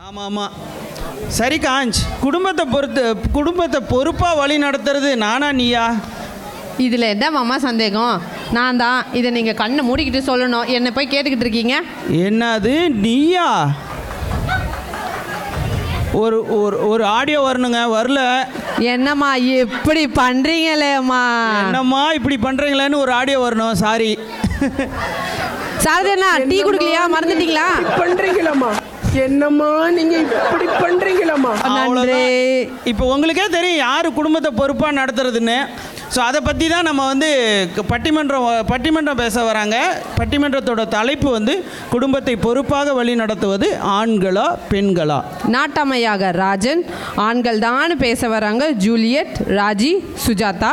ஆமாம் ஆமாம். சரி காஞ்ச், குடும்பத்தை பொறுப்பாக வழி நடத்துறது நானா நீயா? இதில் என்ன மாமா சந்தேகம்? நான் தான். இதை நீங்கள் கண்ணை மூடிக்கிட்டு சொல்லணும். என்னை போய் கேட்டுக்கிட்டு இருக்கீங்க. என்னது நீயா? ஒரு ஒரு ஒரு ஆடியோ வரணுங்க, வரல. என்னம்மா இப்படி பண்ணுறீங்களேம்மா? என்னம்மா இப்படி பண்ணுறீங்களேன்னு ஒரு ஆடியோ வரணும். சாரி. சாரதா, டீ குடிக்கலையா? மறந்துட்டீங்களா? பண்றீங்களாம்மா? என்னம்மா நீங்க இப்படி பண்றீங்களாம்மா? நன்றி. இப்போ உங்களுக்கே தெரியும் யார் குடும்பத்தை பொறுப்பாக நடத்துறதுன்னு. ஸோ அதை பற்றி தான் நம்ம வந்து பட்டிமன்றம் பேச வராங்க. பட்டிமன்றத்தோட தலைப்பு வந்து குடும்பத்தை பொறுப்பாக வழி நடத்துவது ஆண்களா பெண்களா? நாட்டாமையாக ராஜன். ஆண்கள் தான் பேச வராங்க ஜூலியட், ராஜி, சுஜாதா.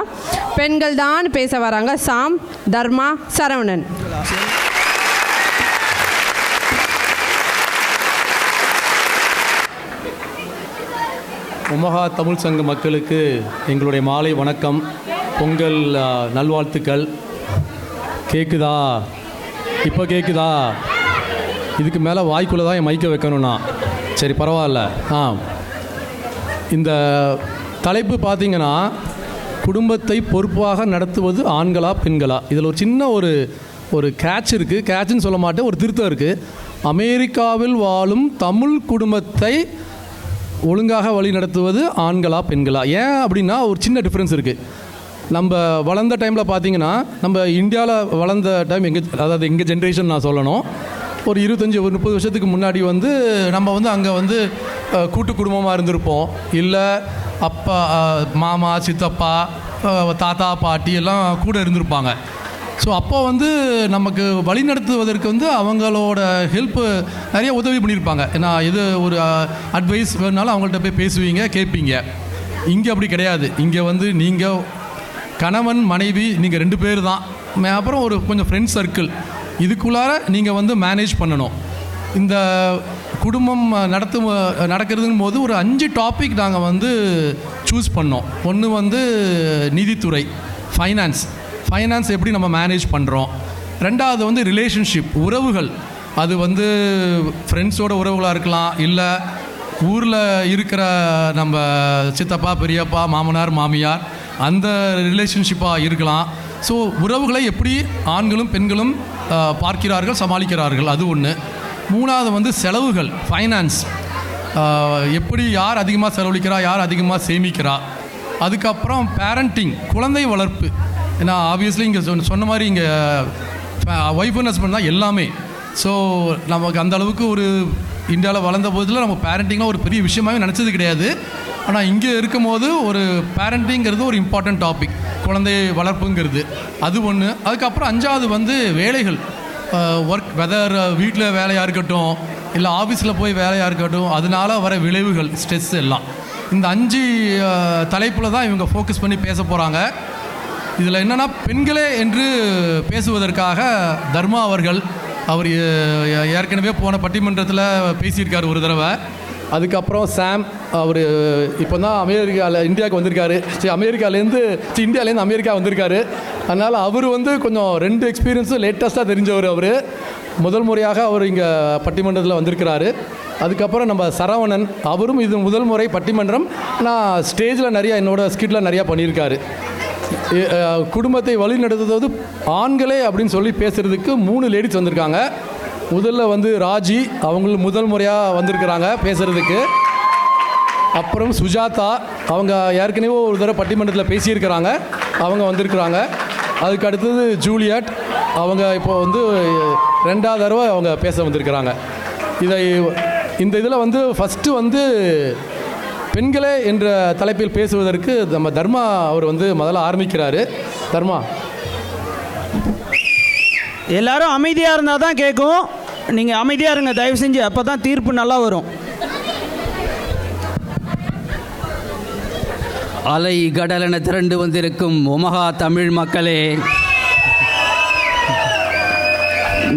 பெண்கள் தான் பேச வராங்க சாம், தர்மா, சரவணன். ஒமஹா தமிழ் சங்க மக்களுக்கு எங்களுடைய மாலை வணக்கம், பொங்கல் நல்வாழ்த்துக்கள். கேட்குதா? இப்போ கேட்குதா? இதுக்கு மேலே வாய்க்குள்ளே தான் என் மைக்கை வைக்கணும்னா சரி பரவாயில்ல. இந்த தலைப்பு பார்த்தீங்கன்னா குடும்பத்தை பொறுப்பாக நடத்துவது ஆண்களா பெண்களா? இதில் ஒரு சின்ன ஒரு கேட்ச் இருக்குது. கேட்சுன்னு சொல்ல மாட்டேன், ஒரு திருத்தம் இருக்குது. அமெரிக்காவில் வாழும் தமிழ் குடும்பத்தை ஒழுங்காக வழி நடத்துவது ஆண்களா பெண்களா? ஏன் அப்படின்னா ஒரு சின்ன டிஃப்ரென்ஸ் இருக்குது. நம்ம வளர்ந்த டைமில் பார்த்தீங்கன்னா, நம்ம இந்தியாவில் வளர்ந்த டைம் அதாவது எங்கள் ஜென்ரேஷன் நான் சொல்லணும், ஒரு 25-30 வருஷத்துக்கு முன்னாடி வந்து நம்ம வந்து அங்கே வந்து கூட்டு குடும்பமாக இருந்திருப்போம். இல்லை அப்பா, மாமா, சித்தப்பா, தாத்தா, பாட்டி எல்லாம் கூட இருந்திருப்பாங்க. ஸோ அப்போ வந்து நமக்கு வழி நடத்துவதற்கு வந்து அவங்களோட ஹெல்ப்பு நிறைய உதவி பண்ணியிருப்பாங்க. ஏன்னா இது ஒரு அட்வைஸ் வேணுனாலும் அவங்கள்ட்ட போய் பேசுவீங்க, கேட்பீங்க. இங்கே அப்படி கிடையாது. இங்கே வந்து நீங்கள் கணவன் மனைவி நீங்கள் 2 பேர் தான். அப்புறம் ஒரு கொஞ்சம் ஃப்ரெண்ட்ஸ் சர்க்கிள், இதுக்குள்ளார நீங்கள் வந்து மேனேஜ் பண்ணணும். இந்த குடும்பம் நடக்கிறதுங்கும் போது ஒரு 5 டாபிக் நாங்கள் வந்து சூஸ் பண்ணோம். ஒன்று வந்து நீதித்துறை, ஃபைனான்ஸ் எப்படி நம்ம மேனேஜ் பண்ணுறோம். ரெண்டாவது வந்து ரிலேஷன்ஷிப், உறவுகள். அது வந்து ஃப்ரெண்ட்ஸோட உறவுகளாக இருக்கலாம், இல்லை ஊரில் இருக்கிற நம்ம சித்தப்பா, பெரியப்பா, மாமனார், மாமியார், அந்த ரிலேஷன்ஷிப்பாக இருக்கலாம். ஸோ உறவுகளை எப்படி ஆண்களும் பெண்களும் பார்க்கிறார்கள், சமாளிக்கிறார்கள், அது ஒன்று. மூணாவது வந்து செலவுகள், ஃபைனான்ஸ். எப்படி யார் அதிகமாக செலவழிக்கிறா, யார் அதிகமாக சேமிக்கிறா. அதுக்கப்புறம் பேரண்டிங், குழந்தை வளர்ப்பு. ஏன்னா ஆப்வியஸ்லி இங்கே சொன்ன மாதிரி இங்கே ஒய்ஃப் அண்ட் ஹஸ்பண்ட் தான் எல்லாமே. ஸோ நமக்கு அந்த அளவுக்கு ஒரு இந்தியாவில் வளர்ந்த போதில் நம்ம பேரண்டிங்லாம் ஒரு பெரிய விஷயமாகவே நினச்சது கிடையாது. ஆனால் இங்கே இருக்கும் போது ஒரு பேரண்டிங்கிறது ஒரு இம்பார்ட்டன்ட் டாபிக், குழந்தை வளர்ப்புங்கிறது, அது ஒன்று. அதுக்கப்புறம் 5வது வந்து வேலைகள், ஒர்க், வெதர் வீட்டில் வேலையாக இருக்கட்டும், இல்லை ஆஃபீஸில் போய் வேலையாக இருக்கட்டும், அதனால வர விளைவுகள், ஸ்ட்ரெஸ் எல்லாம். இந்த 5 தலைப்பில் தான் இவங்க ஃபோக்கஸ் பண்ணி பேச போகிறாங்க. இதில் என்னென்னா, பெண்களே என்று பேசுவதற்காக தர்மா அவர்கள், அவர் ஏற்கனவே போன பட்டிமன்றத்தில் பேசியிருக்கார் ஒரு தடவை. அதுக்கப்புறம் சாம், அவர் இப்போ தான் இந்தியாவுக்கு வந்திருக்காரு. இந்தியாவிலேருந்து அமெரிக்கா வந்திருக்காரு. அதனால் அவர் வந்து கொஞ்சம் 2 எக்ஸ்பீரியன்ஸும் லேட்டஸ்ட்டாக தெரிஞ்சவர். அவர் முதல் முறையாக அவர் இங்கே பட்டிமன்றத்தில் வந்திருக்கிறாரு. அதுக்கப்புறம் நம்ம சரவணன், அவரும் இது முதல் முறை பட்டிமன்றம். நான் ஸ்டேஜில் நிறையா என்னோடய ஸ்கிட்டில் நிறையா பண்ணியிருக்காரு. குடும்பத்தை வழி நடத்துவது ஆண்களே அப்படின்னு சொல்லி பேசுகிறதுக்கு 3 லேடிஸ் வந்திருக்காங்க. முதல்ல வந்து ராஜி, அவங்களும் முதல் முறையாக வந்திருக்கிறாங்க பேசுகிறதுக்கு. அப்புறம் சுஜாதா, அவங்க ஏற்கனவே ஒரு தடவை பட்டிமன்றத்தில் பேசியிருக்கிறாங்க, அவங்க வந்திருக்கிறாங்க. அதுக்கு அடுத்தது ஜூலியட், அவங்க இப்போ வந்து 2வது தடவை அவங்க பேச வந்திருக்கிறாங்க. இந்த இதில் வந்து ஃபஸ்ட்டு வந்து பெண்களே என்ற தலைப்பில் பேசுவதற்கு நம்ம தர்மா அவர் வந்து முதல்ல ஆரம்பிக்கிறாரு. தர்மா. எல்லாரும் அமைதியாக இருந்தால் தான் கேட்கும். நீங்கள் அமைதியாக இருங்க தயவு செஞ்சு, அப்போ தான் தீர்ப்பு நல்லா வரும். அலை கடலென திரண்டு வந்திருக்கும் ஒமஹா தமிழ் மக்களே,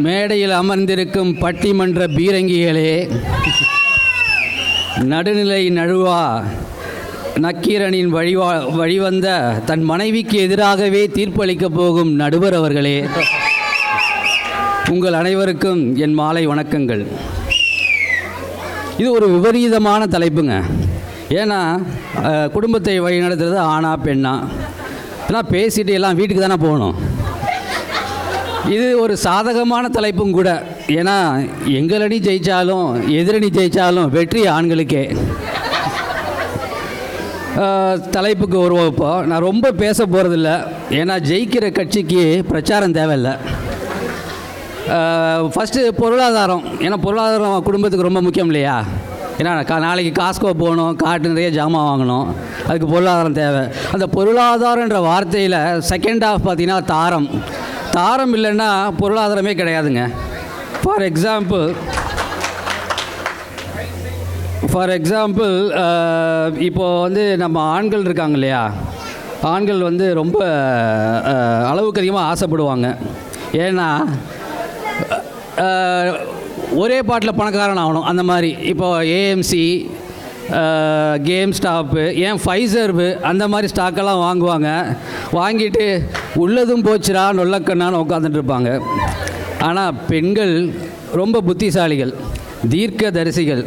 மேடையில் அமர்ந்திருக்கும் பட்டிமன்ற பீரங்கிகளே, நடுநிலை நழுவா நக்கீரனின் வழிவந்த தன் மனைவிக்கு எதிராகவே தீர்ப்பளிக்கப் போகும் நடுவர் அவர்களே, உங்கள் அனைவருக்கும் என் மாலை வணக்கங்கள். இது ஒரு விபரீதமான தலைப்புங்க. ஏன்னா குடும்பத்தை வழிநடத்துறது ஆணா பெண்ணா, எல்லாம் பேசிட்டு எல்லாம் வீட்டுக்கு தானே போகணும். இது ஒரு சாதகமான தலைப்பும் கூட. ஏன்னா எங்களணி ஜெயித்தாலும் எதிரணி ஜெயித்தாலும் வெற்றி ஆண்களுக்கே. தலைப்புக்கு வருவோம். நான் ரொம்ப பேச போகிறதில்ல, ஏன்னா ஜெயிக்கிற கட்சிக்கு பிரச்சாரம் தேவையில்லை. ஃபஸ்ட்டு பொருளாதாரம். ஏன்னா பொருளாதாரம் குடும்பத்துக்கு ரொம்ப முக்கியம் இல்லையா? ஏன்னா நாளைக்கு காஸ்கோ போகணும், காட்டு நிறைய ஜாமான் வாங்கணும், அதுக்கு பொருளாதாரம் தேவை. அந்த பொருளாதாரன்ற வார்த்தையில் செகண்ட் ஹாஃப் பார்த்திங்கன்னா தாரம் இல்லைன்னா பொருளாதாரமே கிடையாதுங்க. ஃபார் எக்ஸாம்பிள் இப்போது வந்து நம்ம ஆண்கள் இருக்காங்க இல்லையா, ஆண்கள் வந்து ரொம்ப அளவுக்கு அதிகமாக ஆசைப்படுவாங்க. ஏன்னா ஒரே பாட்டில் பணக்காரன் ஆகணும். அந்த மாதிரி இப்போ ஏஎம்சி, கேம் ஸ்டாப்பு, ஏன் ஃபைசர்வு அந்த மாதிரி ஸ்டாக்கெல்லாம் வாங்குவாங்க. வாங்கிட்டு உள்ளதும் போச்சுரா நொல்லக்கண்ணான்னு உட்காந்துட்டு இருப்பாங்க. ஆனால் பெண்கள் ரொம்ப புத்திசாலிகள், தீர்க்கதரிசிகள்.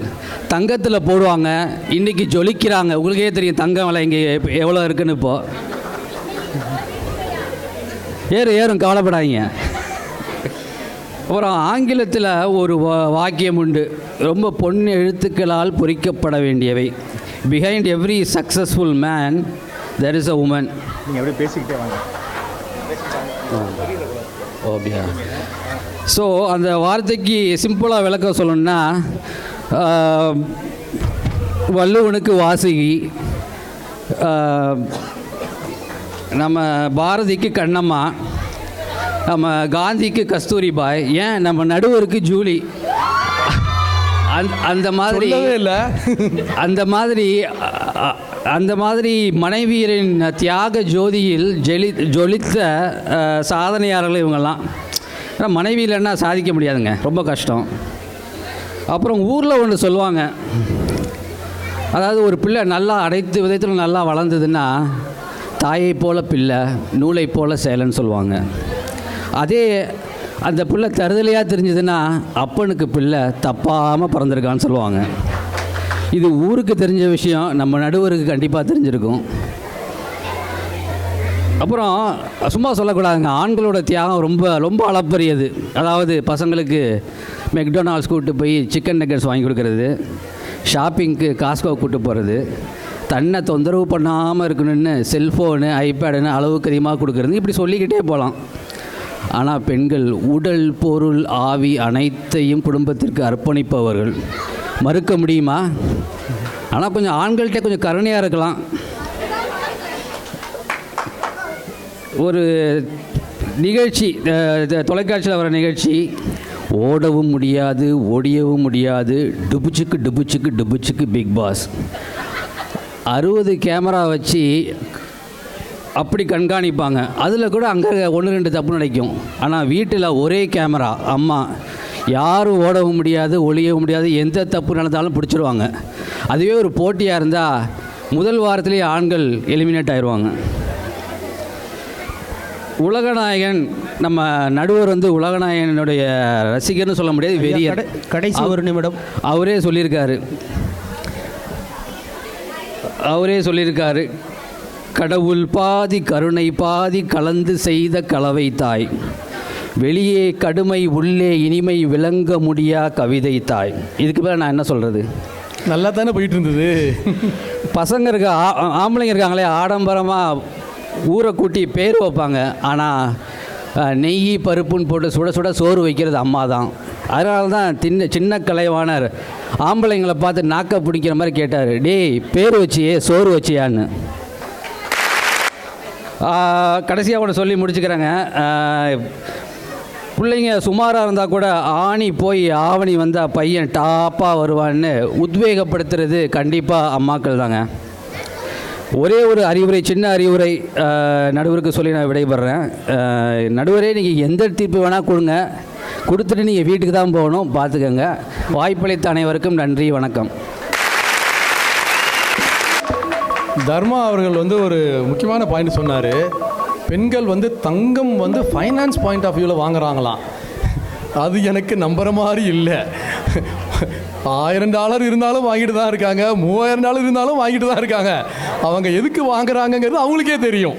தங்கத்தில் போடுவாங்க, இன்றைக்கி ஜொலிக்கிறாங்க. உங்களுக்கே தெரியும் தங்கம் விலை இங்கே எவ்வளோ இருக்குன்னு. இப்போது ஏறும், கவலைப்படாதீங்க. அப்புறம் ஆங்கிலத்தில் ஒரு வாக்கியம் உண்டு, ரொம்ப பொன் எழுத்துக்களால் பொறிக்கப்பட வேண்டியவை. Behind every successful man there is a woman. நீங்கள் அப்படியே பேசிக்கிட்டே வாங்க. ஓகே. ஸோ அந்த வார்த்தைக்கு சிம்பிளாக விளக்கம் சொல்லணும்னா, வள்ளுவனுக்கு வாசுகி, நம்ம பாரதிக்கு கண்ணம்மா, நம்ம காந்திக்கு கஸ்தூரிபாய், ஏன் நம்ம நடுவருக்கு ஜூலி. அந்த மாதிரி இல்லை அந்த மாதிரி மனைவியரின் தியாக ஜோதியில் ஜொலித்த சாதனையாளர்கள் இவங்கெல்லாம். ஏன்னா மனைவி இல்லைன்னா சாதிக்க முடியாதுங்க, ரொம்ப கஷ்டம். அப்புறம் ஊரில் ஒன்று சொல்லுவாங்க, அதாவது ஒரு பிள்ளை நல்லா அனைத்து விதத்தில் நல்லா வளர்ந்ததுன்னா தாயை போல பிள்ளை, நூலை போல சேலைன்னு சொல்லுவாங்க. அதே அந்த பிள்ளை தருதலையாக தெரிஞ்சதுன்னா அப்பனுக்கு பிள்ளை தப்பாமல் பிறந்திருக்கான்னு சொல்லுவாங்க. இது ஊருக்கு தெரிஞ்ச விஷயம், நம்ம நடுவருக்கு கண்டிப்பாக தெரிஞ்சிருக்கும். அப்புறம் சும்மா சொல்லக்கூடாதுங்க, ஆண்களோட தியாகம் ரொம்ப ரொம்ப அளப்பரியது. அதாவது பசங்களுக்கு மெக்டொனால்ட்ஸ் கூப்பிட்டு போய் சிக்கன் நக்கெட்ஸ் வாங்கி கொடுக்கறது, ஷாப்பிங்க்கு காஸ்கோ கூப்பிட்டு போகிறது, தன்னை தொந்தரவு பண்ணாமல் இருக்கணும்னு செல்ஃபோனு ஐபேடுன்னு அளவுக்கு அதிகமாக கொடுக்குறது, இப்படி சொல்லிக்கிட்டே போகலாம். ஆனால் பெண்கள் உடல் பொருள் ஆவி அனைத்தையும் குடும்பத்திற்கு அர்ப்பணிப்பவர்கள். மறுக்க முடியுமா? ஆனால் கொஞ்சம் ஆண்கள்கிட்ட கொஞ்சம் கருணையாக இருக்கலாம். ஒரு நிகழ்ச்சி, தொலைக்காட்சியில் வர நிகழ்ச்சி, ஓடவும் முடியாது ஒடியவும் முடியாது, டுபுச்சுக்கு பிக் பாஸ். 60 கேமரா வச்சு அப்படி கண்காணிப்பாங்க. அதில் கூட அங்கே 1-2 தப்பு நடக்கும். ஆனால் வீட்டில் ஒரே கேமரா, அம்மா, யாரும் ஓடவும் முடியாது ஒளியவும் முடியாது, எந்த தப்பு நடந்தாலும் பிடிச்சிருவாங்க. அதுவே ஒரு போட்டியாக இருந்தால் முதல் வாரத்திலேயே ஆண்கள் எலிமினேட் ஆயிடுவாங்க. உலகநாயகன், நம்ம நடுவர் வந்து உலகநாயகனுடைய ரசிகர்னு சொல்ல முடியாது, வெறியர். கடைசி ஒரு நிமிடம். அவரே சொல்லியிருக்காரு, கடவுள் பாதி கருணை பாதி கலந்து செய்த கலவை தாய், வெளியே கடுமை உள்ளே இனிமை விளங்க முடியா கவிதை தாய். இதுக்கு மேலே நான் என்ன சொல்கிறது? நல்லா தானே போயிட்டு இருந்தது. பசங்க ஆம்பளைங்க இருக்காங்களே, ஆடம்பரமாக ஊரை கூட்டி பேர் வைப்பாங்க. ஆனால் நெய் பருப்புன்னு போட்டு சுட சுட சோறு வைக்கிறது அம்மா தான். அதனால தான் சின்ன கலைவாணர் ஆம்பளைங்களை பார்த்து நாக்க பிடிக்கிற மாதிரி கேட்டார், டேய் பேர் வச்சியே சோறு வச்சியான்னு. கடைசியாக கூட சொல்லி முடிச்சுக்கிறாங்க, பிள்ளைங்க சுமாராக இருந்தால் கூட ஆணி போய் ஆவணி வந்தால் பையன் டாப்பாக வருவான்னு உத்வேகப்படுத்துறது கண்டிப்பாக அம்மாக்கள் தாங்க. ஒரே ஒரு அறிவுரை, சின்ன அறிவுரை நடுவருக்கு சொல்லி நான் விடைபெறேன். நடுவரே, நீங்கள் எந்த தீர்ப்பு வேணால் கொடுங்க, கொடுத்துட்டு நீங்கள் வீட்டுக்கு தான் போகணும், பார்த்துக்கோங்க. வாய்ப்பளித்த அனைவருக்கும் நன்றி, வணக்கம். தர்மா அவர்கள் வந்து ஒரு முக்கியமான பாயிண்ட் சொன்னார். பெண்கள் வந்து தங்கம் வந்து ஃபைனான்ஸ் பாயிண்ட் ஆஃப் வியூவில் வாங்குறாங்களாம். அது எனக்கு நம்புற மாதிரி இல்லை. $1000 இருந்தாலும் வாங்கிட்டு தான் இருக்காங்க, $3000 இருந்தாலும் வாங்கிட்டு தான் இருக்காங்க. அவங்க எதுக்கு வாங்குறாங்கங்கிறது அவங்களுக்கே தெரியும்.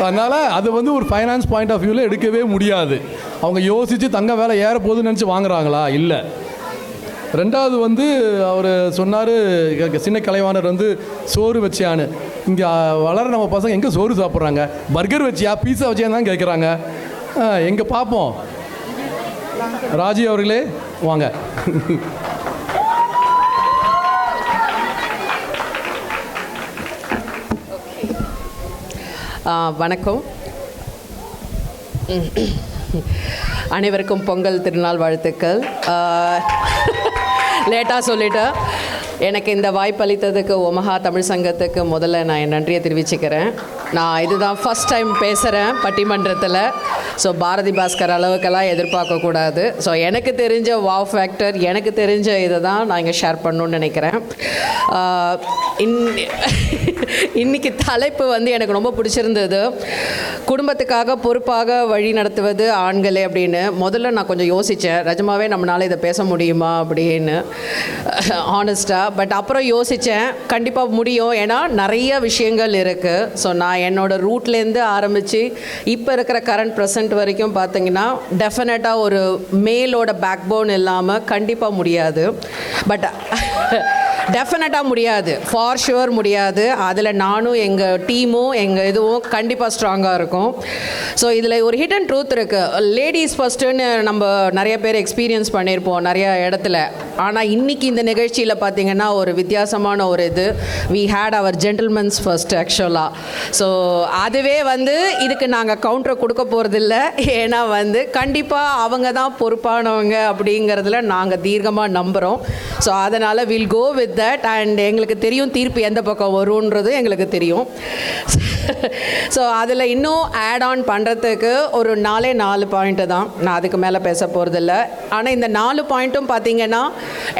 அதனால் அது வந்து ஒரு ஃபைனான்ஸ் பாயிண்ட் ஆஃப் வியூவில் எடுக்கவே முடியாது. அவங்க யோசித்து தங்க வேலை ஏற போகுதுன்னு நினச்சி வாங்குறாங்களா? இல்லை. ரெண்டாவது வந்து அவர் சொன்னார், சின்ன கலைவாணர் வந்து சோறு வச்சியான்னு. இங்கே வளர நம்ம பசங்க எங்கே சோறு சாப்பிட்றாங்க? பர்கர் வச்சியா, பீஸா வச்சியான்னு தான் கேட்குறாங்க. எங்கே பார்ப்போம். ராஜி அவர்களே வாங்க. வணக்கம். அனைவருக்கும் பொங்கல் திருநாள் வாழ்த்துக்கள். லேட்டாக சொல்லிட்டேன். எனக்கு இந்த வாய்ப்பு அளித்ததுக்கு ஒமஹா தமிழ் சங்கத்துக்கு முதல்ல நான் என் நன்றியை தெரிவிச்சுக்கிறேன். நான் இதுதான் ஃபஸ்ட் டைம் பேசுகிறேன் பட்டிமன்றத்தில். ஸோ பாரதி பாஸ்கர் அளவுக்கெல்லாம் எதிர்பார்க்கக்கூடாது. ஸோ எனக்கு தெரிஞ்ச வாவ் ஃபேக்டர், எனக்கு தெரிஞ்ச இதை தான் நான் இங்கே ஷேர் பண்ணணுன்னு நினைக்கிறேன். இன்றைக்கி தலைப்பு வந்து எனக்கு ரொம்ப பிடிச்சிருந்தது. குடும்பத்துக்காக பொறுப்பாக வழி நடத்துவது ஆண்களே அப்படின்னு. முதல்ல நான் கொஞ்சம் யோசித்தேன், நிஜமாவே நம்மளால் இதை பேச முடியுமா அப்படின்னு, ஆனஸ்ட்டாக. பட் அப்புறம் யோசித்தேன், கண்டிப்பாக முடியும். ஏன்னா நிறைய விஷயங்கள் இருக்குது. ஸோ நான் என்னோடய ரூட்லேருந்து ஆரம்பித்து இப்போ இருக்கிற கரண்ட் ப்ரெசன்ட் வரைக்கும் பார்த்தீங்கன்னா டெஃபினட்டாக ஒரு மேலோட பேக் போன் இல்லாமல் கண்டிப்பாக முடியாது. பட் டெஃபினட்டாக முடியாது, ஃபார் ஷுவர் முடியாது. அதில் நானும் எங்கள் டீமும் எங்கள் இதுவும் கண்டிப்பாக ஸ்ட்ராங்காக இருக்கும். ஸோ இதில் ஒரு ஹிடன் ட்ரூத் இருக்குது. லேடிஸ் ஃபஸ்ட்டுன்னு நம்ம நிறைய பேர் எக்ஸ்பீரியன்ஸ் பண்ணியிருப்போம் நிறையா இடத்துல. ஆனால் இன்றைக்கி இந்த நிகழ்ச்சியில் பார்த்திங்கன்னா ஒரு வித்தியாசமான ஒரு இது, we had our gentlemen's first ஆக்சுவலாக. ஸோ அதுவே வந்து இதுக்கு நாங்கள் கவுண்டரை கொடுக்க போகிறதில்ல. ஏன்னா வந்து கண்டிப்பாக அவங்க தான் பொறுப்பானவங்க அப்படிங்கிறதுல நாங்கள் தீர்க்கமாக நம்புகிறோம். ஸோ அதனால் will go with that. And எங்களுக்கு தெரியும் தீர்ப்பு எந்த பக்கம் வரும்ன்றது எங்களுக்கு தெரியும். ஸோ அதில் இன்னும் ஆட் ஆன் பண்ணுறதுக்கு ஒரு 4 பாயிண்ட்டு தான். நான் அதுக்கு மேலே பேச போகிறதில்ல. ஆனால் இந்த 4 பாயிண்ட்டும் பார்த்திங்கன்னா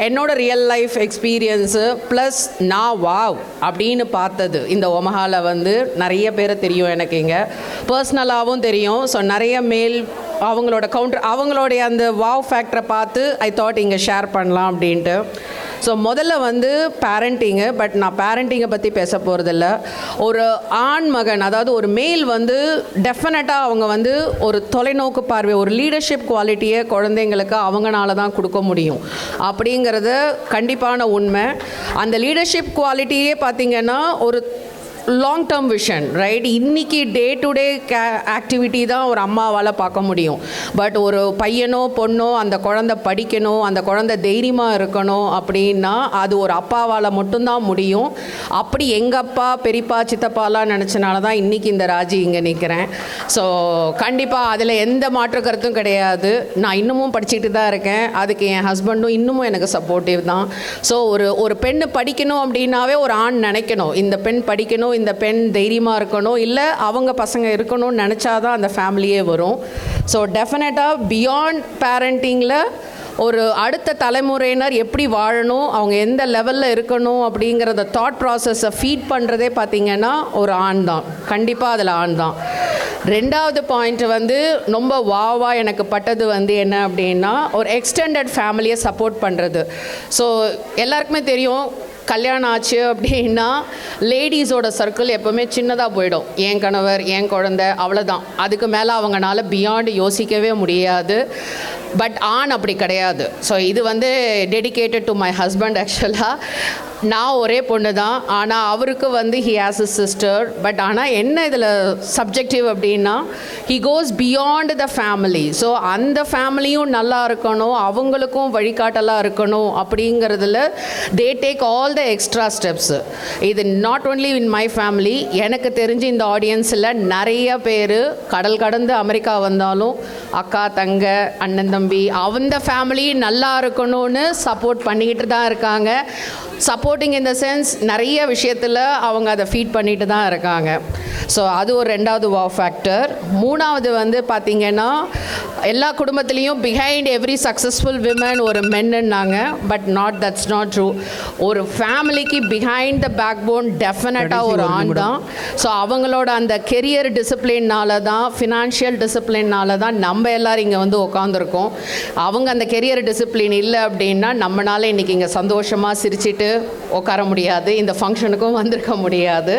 என்னோட ரியல் லைஃப் எக்ஸ்பீரியன்ஸு ப்ளஸ் நான் வாவ் அப்படின்னு பார்த்தது. இந்த ஒமஹாவில் வந்து நிறைய பேரை தெரியும் எனக்கு, இங்கே பர்சனலாகவும் தெரியும். ஸோ நிறைய மேல் அவங்களோட கவுண்டர், அவங்களுடைய அந்த வாவ் ஃபேக்டரை பார்த்து ஐ தாட் இங்கே ஷேர் பண்ணலாம் அப்படின்ட்டு. ஸோ முதல்ல வந்து பேரண்டிங்கு. பட் நான் பேரண்டிங்கை பற்றி பேச போகிறதில்ல. ஒரு ஆண் மகன், அதாவது ஒரு மேல் வந்து டெஃபினட்டாக அவங்க வந்து ஒரு தொலைநோக்கு பார்வை, ஒரு லீடர்ஷிப் குவாலிட்டியை குழந்தைங்களுக்கு அவங்களால தான் கொடுக்க முடியும் அப்படிங்கிறது கண்டிப்பான உண்மை. அந்த லீடர்ஷிப் குவாலிட்டியே பார்த்திங்கன்னா ஒரு லாங் டேர்ம் விஷன், ரைட்? இன்றைக்கி டே டு டே ஆக்டிவிட்டி தான் ஒரு அம்மாவால் பார்க்க முடியும். பட் ஒரு பையனோ பொண்ணோ அந்த குழந்தை படிக்கணும், அந்த குழந்தை தைரியமாக இருக்கணும் அப்படின்னா அது ஒரு அப்பாவால் மட்டும்தான் முடியும். அப்படி எங்கள் அப்பா பெரியப்பா சித்தப்பாலாம் நினச்சனால தான் இன்றைக்கி இந்த ராஜி இங்கே நிற்கிறேன். ஸோ கண்டிப்பாக அதில் எந்த மாற்று கருத்தும் கிடையாது. நான் இன்னமும் படிச்சுட்டு தான் இருக்கேன். அதுக்கு என் ஹஸ்பண்டும் இன்னமும் எனக்கு சப்போர்ட்டிவ் தான். ஸோ ஒரு பெண்ணு படிக்கணும் அப்படின்னாவே ஒரு ஆண் நினைக்கணும், இந்த பெண் படிக்கணும், இந்த பெண் தைரியமாக இருக்கணும், இல்லை அவங்க பசங்க இருக்கணும்னு நினச்சாதான் அந்த ஃபேமிலியே வரும். ஸோ டெஃபினட்டாக பியாண்ட் பேரண்டிங்கில் ஒரு அடுத்த தலைமுறையினர் எப்படி வாழணும், அவங்க எந்த லெவலில் இருக்கணும் அப்படிங்கிறத தாட் ப்ராசஸை ஃபீட் பண்ணுறதே பார்த்திங்கன்னா ஒரு ஆண் தான். கண்டிப்பாக அதில் ஆண் தான். ரெண்டாவது பாயிண்ட் வந்து ரொம்ப வாவாக எனக்கு பட்டது வந்து என்ன அப்படின்னா ஒரு எக்ஸ்டெண்டட் ஃபேமிலியை சப்போர்ட் பண்ணுறது. ஸோ எல்லாருக்குமே தெரியும், கல்யாணம் ஆச்சு அப்படின்னா லேடிஸோட சர்க்கிள் எப்போவுமே சின்னதாக போயிடும். என் கணவர், என் குழந்தை, அவ்வளோதான். அதுக்கு மேலே அவங்களால பியாண்ட் யோசிக்கவே முடியாது. பட் ஆண் அப்படி கிடையாது. ஸோ இது வந்து டெடிகேட்டட் டு மை ஹஸ்பண்ட். ஆக்சுவலாக நான் ஒரே பொண்ணு தான், ஆனால் அவருக்கு வந்து he has a sister. But ஆனால் என்ன இதில் சப்ஜெக்டிவ் அப்படின்னா he goes beyond the family. So அந்த ஃபேமிலியும் நல்லா இருக்கணும், அவங்களுக்கும் வழிகாட்டலாக இருக்கணும் அப்படிங்கிறதுல they take all the extra steps. இது not only in my family, எனக்கு தெரிஞ்சு இந்த ஆடியன்ஸில் நிறைய பேர் கடல் கடந்து அமெரிக்கா வந்தாலும் அக்கா தங்க அண்ணன் தம்பி அந்த ஃபேமிலி நல்லா இருக்கணும்னு சப்போர்ட் பண்ணிக்கிட்டு தான் இருக்காங்க. சப்போர்ட்டிங் இன் த சென்ஸ் நிறைய விஷயத்தில் அவங்க அதை ஃபீட் பண்ணிட்டு தான் இருக்காங்க. ஸோ அது ஒரு ரெண்டாவது வாவ் ஃபேக்டர். மூணாவது வந்து பார்த்திங்கன்னா எல்லா குடும்பத்துலேயும் பிஹைண்ட் எவ்ரி சக்ஸஸ்ஃபுல் விமன் ஒரு மென்னுன்னாங்க. But that's not true. ஒரு ஃபேமிலிக்கு பிஹைண்ட் த பேக் போன் டெஃபினட்டாக ஒரு ஆண் தான். ஸோ அவங்களோட அந்த கெரியர் டிசிப்ளின்னால தான், ஃபினான்ஷியல் டிசிப்ளின்னால தான் நம்ம எல்லோரும் இங்கே வந்து உட்காந்துருக்கோம். அவங்க அந்த கெரியர் டிசிப்ளின் இல்லை அப்படின்னா நம்மளால இன்றைக்கி இங்கே சந்தோஷமாக சிரிச்சிட்டு உட்கார முடியாது, இந்த ஃபங்க்ஷனுக்கும் வந்திருக்க முடியாது.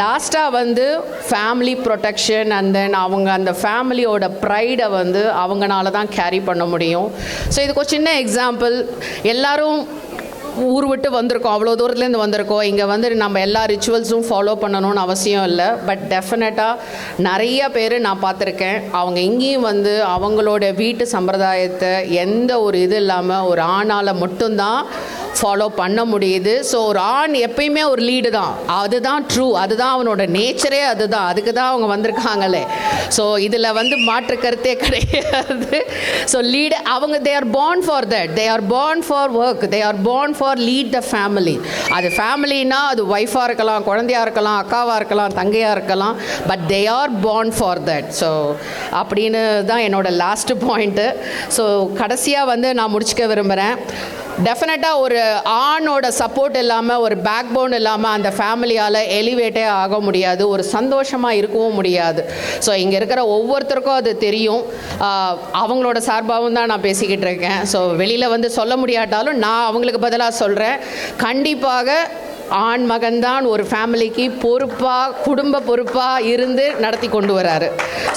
லாஸ்ட்டாக வந்து ஃபேமிலி ப்ரொடெக்ஷன் அண்ட் தென் அவங்க அந்த ஃபேமிலியோட ப்ரைடை வந்து அவங்களால தான் கேரி பண்ண முடியும். ஸோ இதுக்கு ஒரு சின்ன எக்ஸாம்பிள். எல்லாரும் ஊர் விட்டு வந்திருக்கோம், அவ்வளோ தூரத்துலேருந்து வந்திருக்கோம். இங்கே வந்து நம்ம எல்லா ரிச்சுவல்ஸும் ஃபாலோ பண்ணணும்னு அவசியம் இல்லை. பட் டெஃபினட்டாக நிறைய பேர் நான் பார்த்துருக்கேன், அவங்க இங்கேயும் வந்து அவங்களோட வீட்டு சம்பிரதாயத்தை எந்த ஒரு இது இல்லாமல் ஒரு ஆணால் மட்டும்தான் ஃபாலோ பண்ண முடியுது. ஸோ ஒரு ஆண் எப்பயுமே ஒரு லீடு தான், அதுதான் ட்ரூ, அதுதான் அவனோட நேச்சரே, அதுதான், அதுக்கு தான் அவங்க வந்திருக்காங்களே. ஸோ இதில் வந்து மாற்று கருத்தே கிடையாது. ஸோ லீடு அவங்க they are born for that, they are born for work, they are born for lead the family. அது ஃபேமிலினா அது ஒய்ஃபாக இருக்கலாம், குழந்தையாக இருக்கலாம், அக்காவாக இருக்கலாம், தங்கையாக இருக்கலாம், but they are born for that. So அப்படின்னு தான் என்னோட லாஸ்ட்டு பாயிண்ட்டு. ஸோ கடைசியாக வந்து நான் முடிச்சுக்க விரும்புகிறேன். டெஃபினட்டாக ஒரு ஆணோட சப்போர்ட் இல்லாமல், ஒரு பேக் போன் இல்லாமல் அந்த ஃபேமிலியால் எலிவேட்டே ஆக முடியாது, ஒரு சந்தோஷமாக இருக்கவும் முடியாது. ஸோ இங்கே இருக்கிற ஒவ்வொருத்தருக்கும் அது தெரியும். அவங்களோட சார்பாகவும் தான் நான் பேசிக்கிட்டு இருக்கேன். ஸோ வெளியில் வந்து சொல்ல முடியாட்டாலும் நான் அவங்களுக்கு பதிலாக சொல்கிறேன், கண்டிப்பாக ஆண் மகன்தான் ஒரு ஃபேமிலிக்கு பொறுப்பாக, குடும்ப பொறுப்பாக இருந்து நடத்தி கொண்டு வராரு.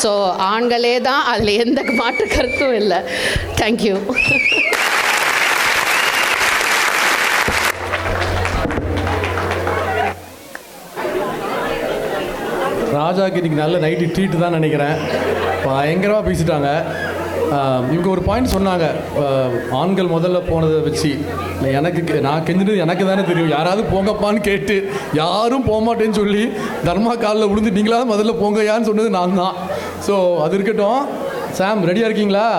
ஸோ ஆண்களே தான், அதில் எந்த மாற்று கருத்தும் இல்லை. தேங்க்யூ. ராஜாக்கு இன்றைக்கி நல்ல நைட்டு ட்ரீட்டு தான் நினைக்கிறேன். பயங்கரமாக பேசிட்டாங்க. இவங்க ஒரு பாயிண்ட் சொன்னாங்க, ஆண்கள் முதல்ல போனதை வச்சு. நான் கெஞ்சினது எனக்கு தானே தெரியும், யாராவது போங்கப்பான்னு கேட்டு யாரும் போக மாட்டேன்னு சொல்லி தர்மா காலில் விழுந்து நீங்களாவது முதல்ல போங்கயான்னு சொன்னது நான் தான். ஸோ அது இருக்கட்டும். சாம் ரெடியாக இருக்கீங்களா?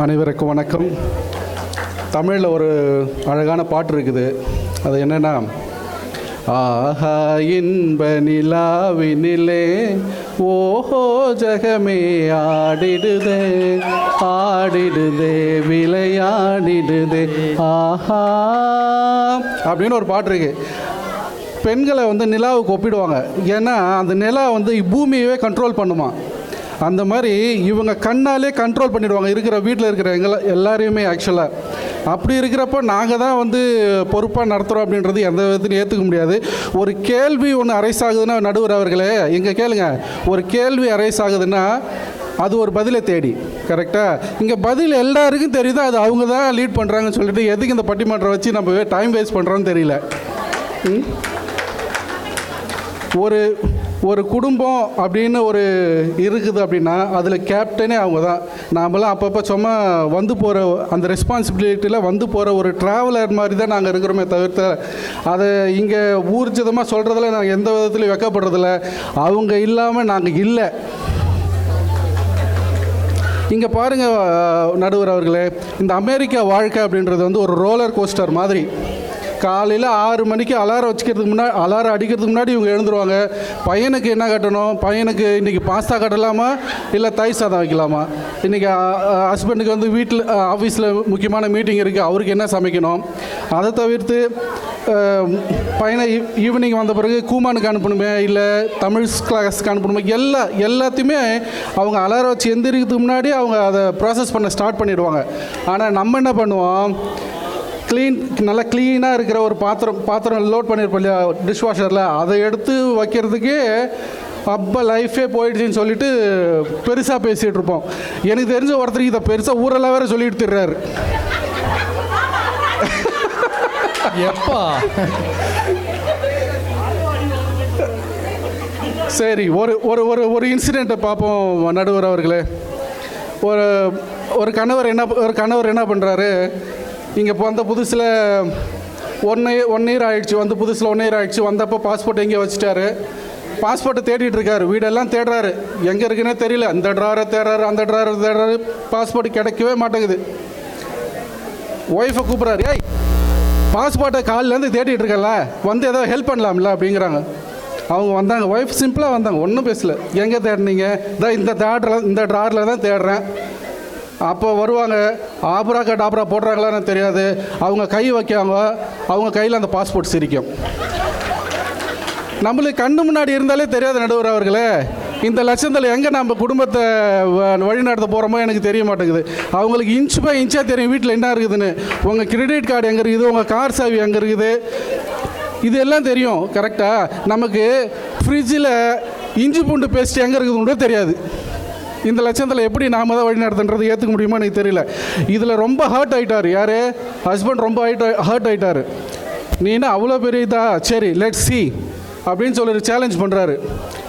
அனைவருக்கும் வணக்கம். தமிழில் ஒரு அழகான பாட்டு இருக்குது. அது என்னென்னா, ஆஹா இன்ப நிலாவினிலே ஓஹோ ஜகமே ஆடிடுதே ஆடிடுதே விளையாடிடுதே ஆஹா அப்படின்னு ஒரு பாட்டு இருக்குது. பெண்களை வந்து நிலாவுக்கு ஒப்பிடுவாங்க. ஏன்னா அந்த நிலா வந்து பூமியவே கண்ட்ரோல் பண்ணுமா. அந்த மாதிரி இவங்க கண்ணாலே கண்ட்ரோல் பண்ணிடுவாங்க இருக்கிற வீட்டில் இருக்கிற எல்லாரையுமே. ஆக்சுவலாக அப்படி இருக்கிறப்ப நாங்கள் தான் வந்து பொறுப்பாக நடத்துகிறோம் அப்படின்றது எந்த விதத்துலையும் ஏற்றுக்க முடியாது. ஒரு கேள்வி ஒன்று அரைஸ் ஆகுதுன்னா, நடுவர் அவர்களே இங்கே கேளுங்க, ஒரு கேள்வி அரைஸ் ஆகுதுன்னா அது ஒரு பதிலை தேடி, கரெக்டாக? இங்கே பதில் எல்லாருக்கும் தெரியுது, அது அவங்க தான் லீட் பண்ணுறாங்கன்னு சொல்லிட்டு எதுக்கு இந்த பட்டிமன்றம் வச்சு நம்ம டைம் வேஸ்ட் பண்ணுறோன்னு தெரியல. ஒரு குடும்பம் அப்படின்னு ஒரு இருக்குது அப்படின்னா அதில் கேப்டனே அவங்க தான். நாமெல்லாம் அப்பப்போ சும்மா வந்து போகிற அந்த ரெஸ்பான்சிபிலிட்டியில் வந்து போகிற ஒரு ட்ராவலர் மாதிரி தான் நாங்கள் இருக்கிறோமே தவிர்த்து அதை இங்கே ஊர்ஜிதமாக சொல்கிறதில்ல நாங்கள் எந்த விதத்துலையும் வெக்கப்படுறதில்ல. அவங்க இல்லாமல் நாங்கள் இல்லை. இங்கே பாருங்கள் நடுவர் அவர்களே, இந்த அமெரிக்கா வாழ்க்கை அப்படின்றது வந்து ஒரு ரோலர் கோஸ்டர் மாதிரி. காலையில் 6 மணிக்கு அலாரம் வச்சுக்கிறதுக்கு முன்னாடி, அலாரம் அடிக்கிறதுக்கு முன்னாடி இவங்க எழுந்துருவாங்க. பையனுக்கு என்ன கட்டணும், பையனுக்கு இன்றைக்கி பாஸ்தா கட்டலாமா இல்லை தயிர் சாதம் வைக்கலாமா, இன்றைக்கி ஹஸ்பண்டுக்கு வந்து வீட்டில் ஆஃபீஸில் முக்கியமான மீட்டிங் இருக்குது, அவருக்கு என்ன சமைக்கணும், அதை தவிர்த்து பையனை ஈவினிங் வந்த பிறகு கூமானுக்கு அனுப்பணுமே இல்லை தமிழ் கிளாஸ்க்கு அனுப்பணுமே, எல்லாத்தையுமே அவங்க அலாரம் வச்சு எந்திரிக்கிறதுக்கு முன்னாடி அவங்க அதை ப்ராசஸ் பண்ண ஸ்டார்ட் பண்ணிவிடுவாங்க. ஆனால் நம்ம என்ன பண்ணுவோம், நல்லா க்ளீனாக இருக்கிற ஒரு பாத்திரம் லோட் பண்ணியிருப்போம் இல்லையா டிஷ் வாஷரில், அதை எடுத்து வைக்கிறதுக்கே அப்போ லைஃபே போயிடுச்சுன்னு சொல்லிட்டு பெருசாக பேசிகிட்டு இருப்போம். எனக்கு தெரிஞ்ச ஒருத்தருக்கு இதை பெருசாக ஊரெல்லாம் வேறு சொல்லிட்டு திர்றாரு. எப்பா சரி, ஒரு இன்சிடெண்ட்டை பார்ப்போம் நடுவர் அவர்களே. ஒரு கணவர் என்ன பண்ணுறாரு, இங்கே வந்த புதுசில் 1 இயர் ஆகிடுச்சு, வந்து புதுசில் 1 இயர் ஆகிடுச்சு. வந்தப்போ பாஸ்போர்ட் எங்கே வச்சுட்டாரு, பாஸ்போர்ட்டை தேடிட்டு இருக்காரு, வீடெல்லாம் தேடுறாரு, எங்கே இருக்குன்னே தெரியல. இந்த ட்ராரை தேடுறாரு, அந்த ட்ராரை தேடுறாரு, பாஸ்போர்ட் கிடைக்கவே மாட்டேங்குது. ஒய்ஃபை கூப்பிட்றாரு, ஏய் பாஸ்போர்ட்டை காலிலேருந்து தேடிட்டு இருக்கல, வந்து ஏதோ ஹெல்ப் பண்ணலாம்ல அப்படிங்கிறாங்க. அவங்க வந்தாங்க, ஒய்ஃப் சிம்பிளாக வந்தாங்க, ஒன்றும் பேசல. எங்கே தேடினீங்க? இதான் இந்த ட்ராரில் தான் தேடுறேன். அப்போ வருவாங்க, ஆப்ரா டாப்ரா போடுறாங்களான்னு தெரியாது. அவங்க கை வைக்காங்க, அவங்க கையில் அந்த பாஸ்போர்ட் சிரிக்கும். நம்மளுக்கு கண்ணு முன்னாடி இருந்தாலே தெரியாது நடுவர் அவர்களே, இந்த லட்சத்தில் எங்கே நம்ம குடும்பத்தை வழி நடத்த போகிறோமோ எனக்கு தெரிய மாட்டேங்குது. அவங்களுக்கு இன்ச் பை இன்ச்சாக தெரியும் வீட்டில் என்ன இருக்குதுன்னு. உங்கள் கிரெடிட் கார்டு எங்கே இருக்குது, உங்கள் கார் சாவி எங்கே இருக்குது, இது எல்லாம் தெரியும் கரெக்டாக. நமக்கு ஃப்ரிட்ஜில் இஞ்சி பூண்டு பேஸ்ட் எங்கே இருக்குதுன்னு தெரியாது. இந்த லட்சத்தில் எப்படி நாம் தான் வழி நடத்துன்றது ஏற்றுக்க முடியுமா எனக்கு தெரியல. இதில் ரொம்ப ஹர்ட் ஆகிட்டார். யார்? ஹஸ்பண்ட் ரொம்ப ஹர்ட் ஆகிட்டார். நீ என்ன அவ்வளோ பெரிய இதா, சரி லெட்ஸ் சி அப்படின்னு சொல்லி சேலஞ்ச் பண்ணுறாரு.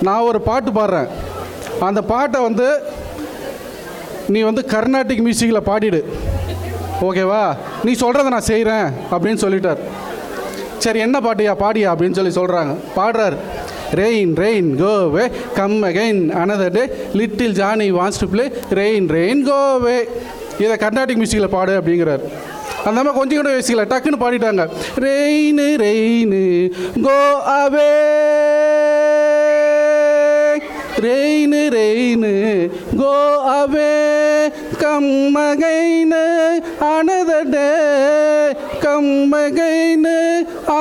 நான் ஒரு பாட்டு பாடுறேன், அந்த பாட்டை வந்து நீ வந்து கர்நாடிக் மியூசிக்கில் பாடிடு, ஓகேவா? நீ சொல்கிறத நான் செய்கிறேன் அப்படின்னு சொல்லிட்டார். சரி என்ன பாட்டியா பாடியா அப்படின்னு சொல்லி சொல்கிறாங்க. பாடுறார். Rain rain go way come again another day little Johnny wants to play rain rain go way. இதை கர்நாடிக் மியூசிக்கில் பாடு அப்படிங்கிறார். அந்த மாதிரி கொஞ்சம் கூட யோசிக்கல, டக்குன்னு பாடிட்டாங்க. Rain rain go away, rain rain go away come again another day come again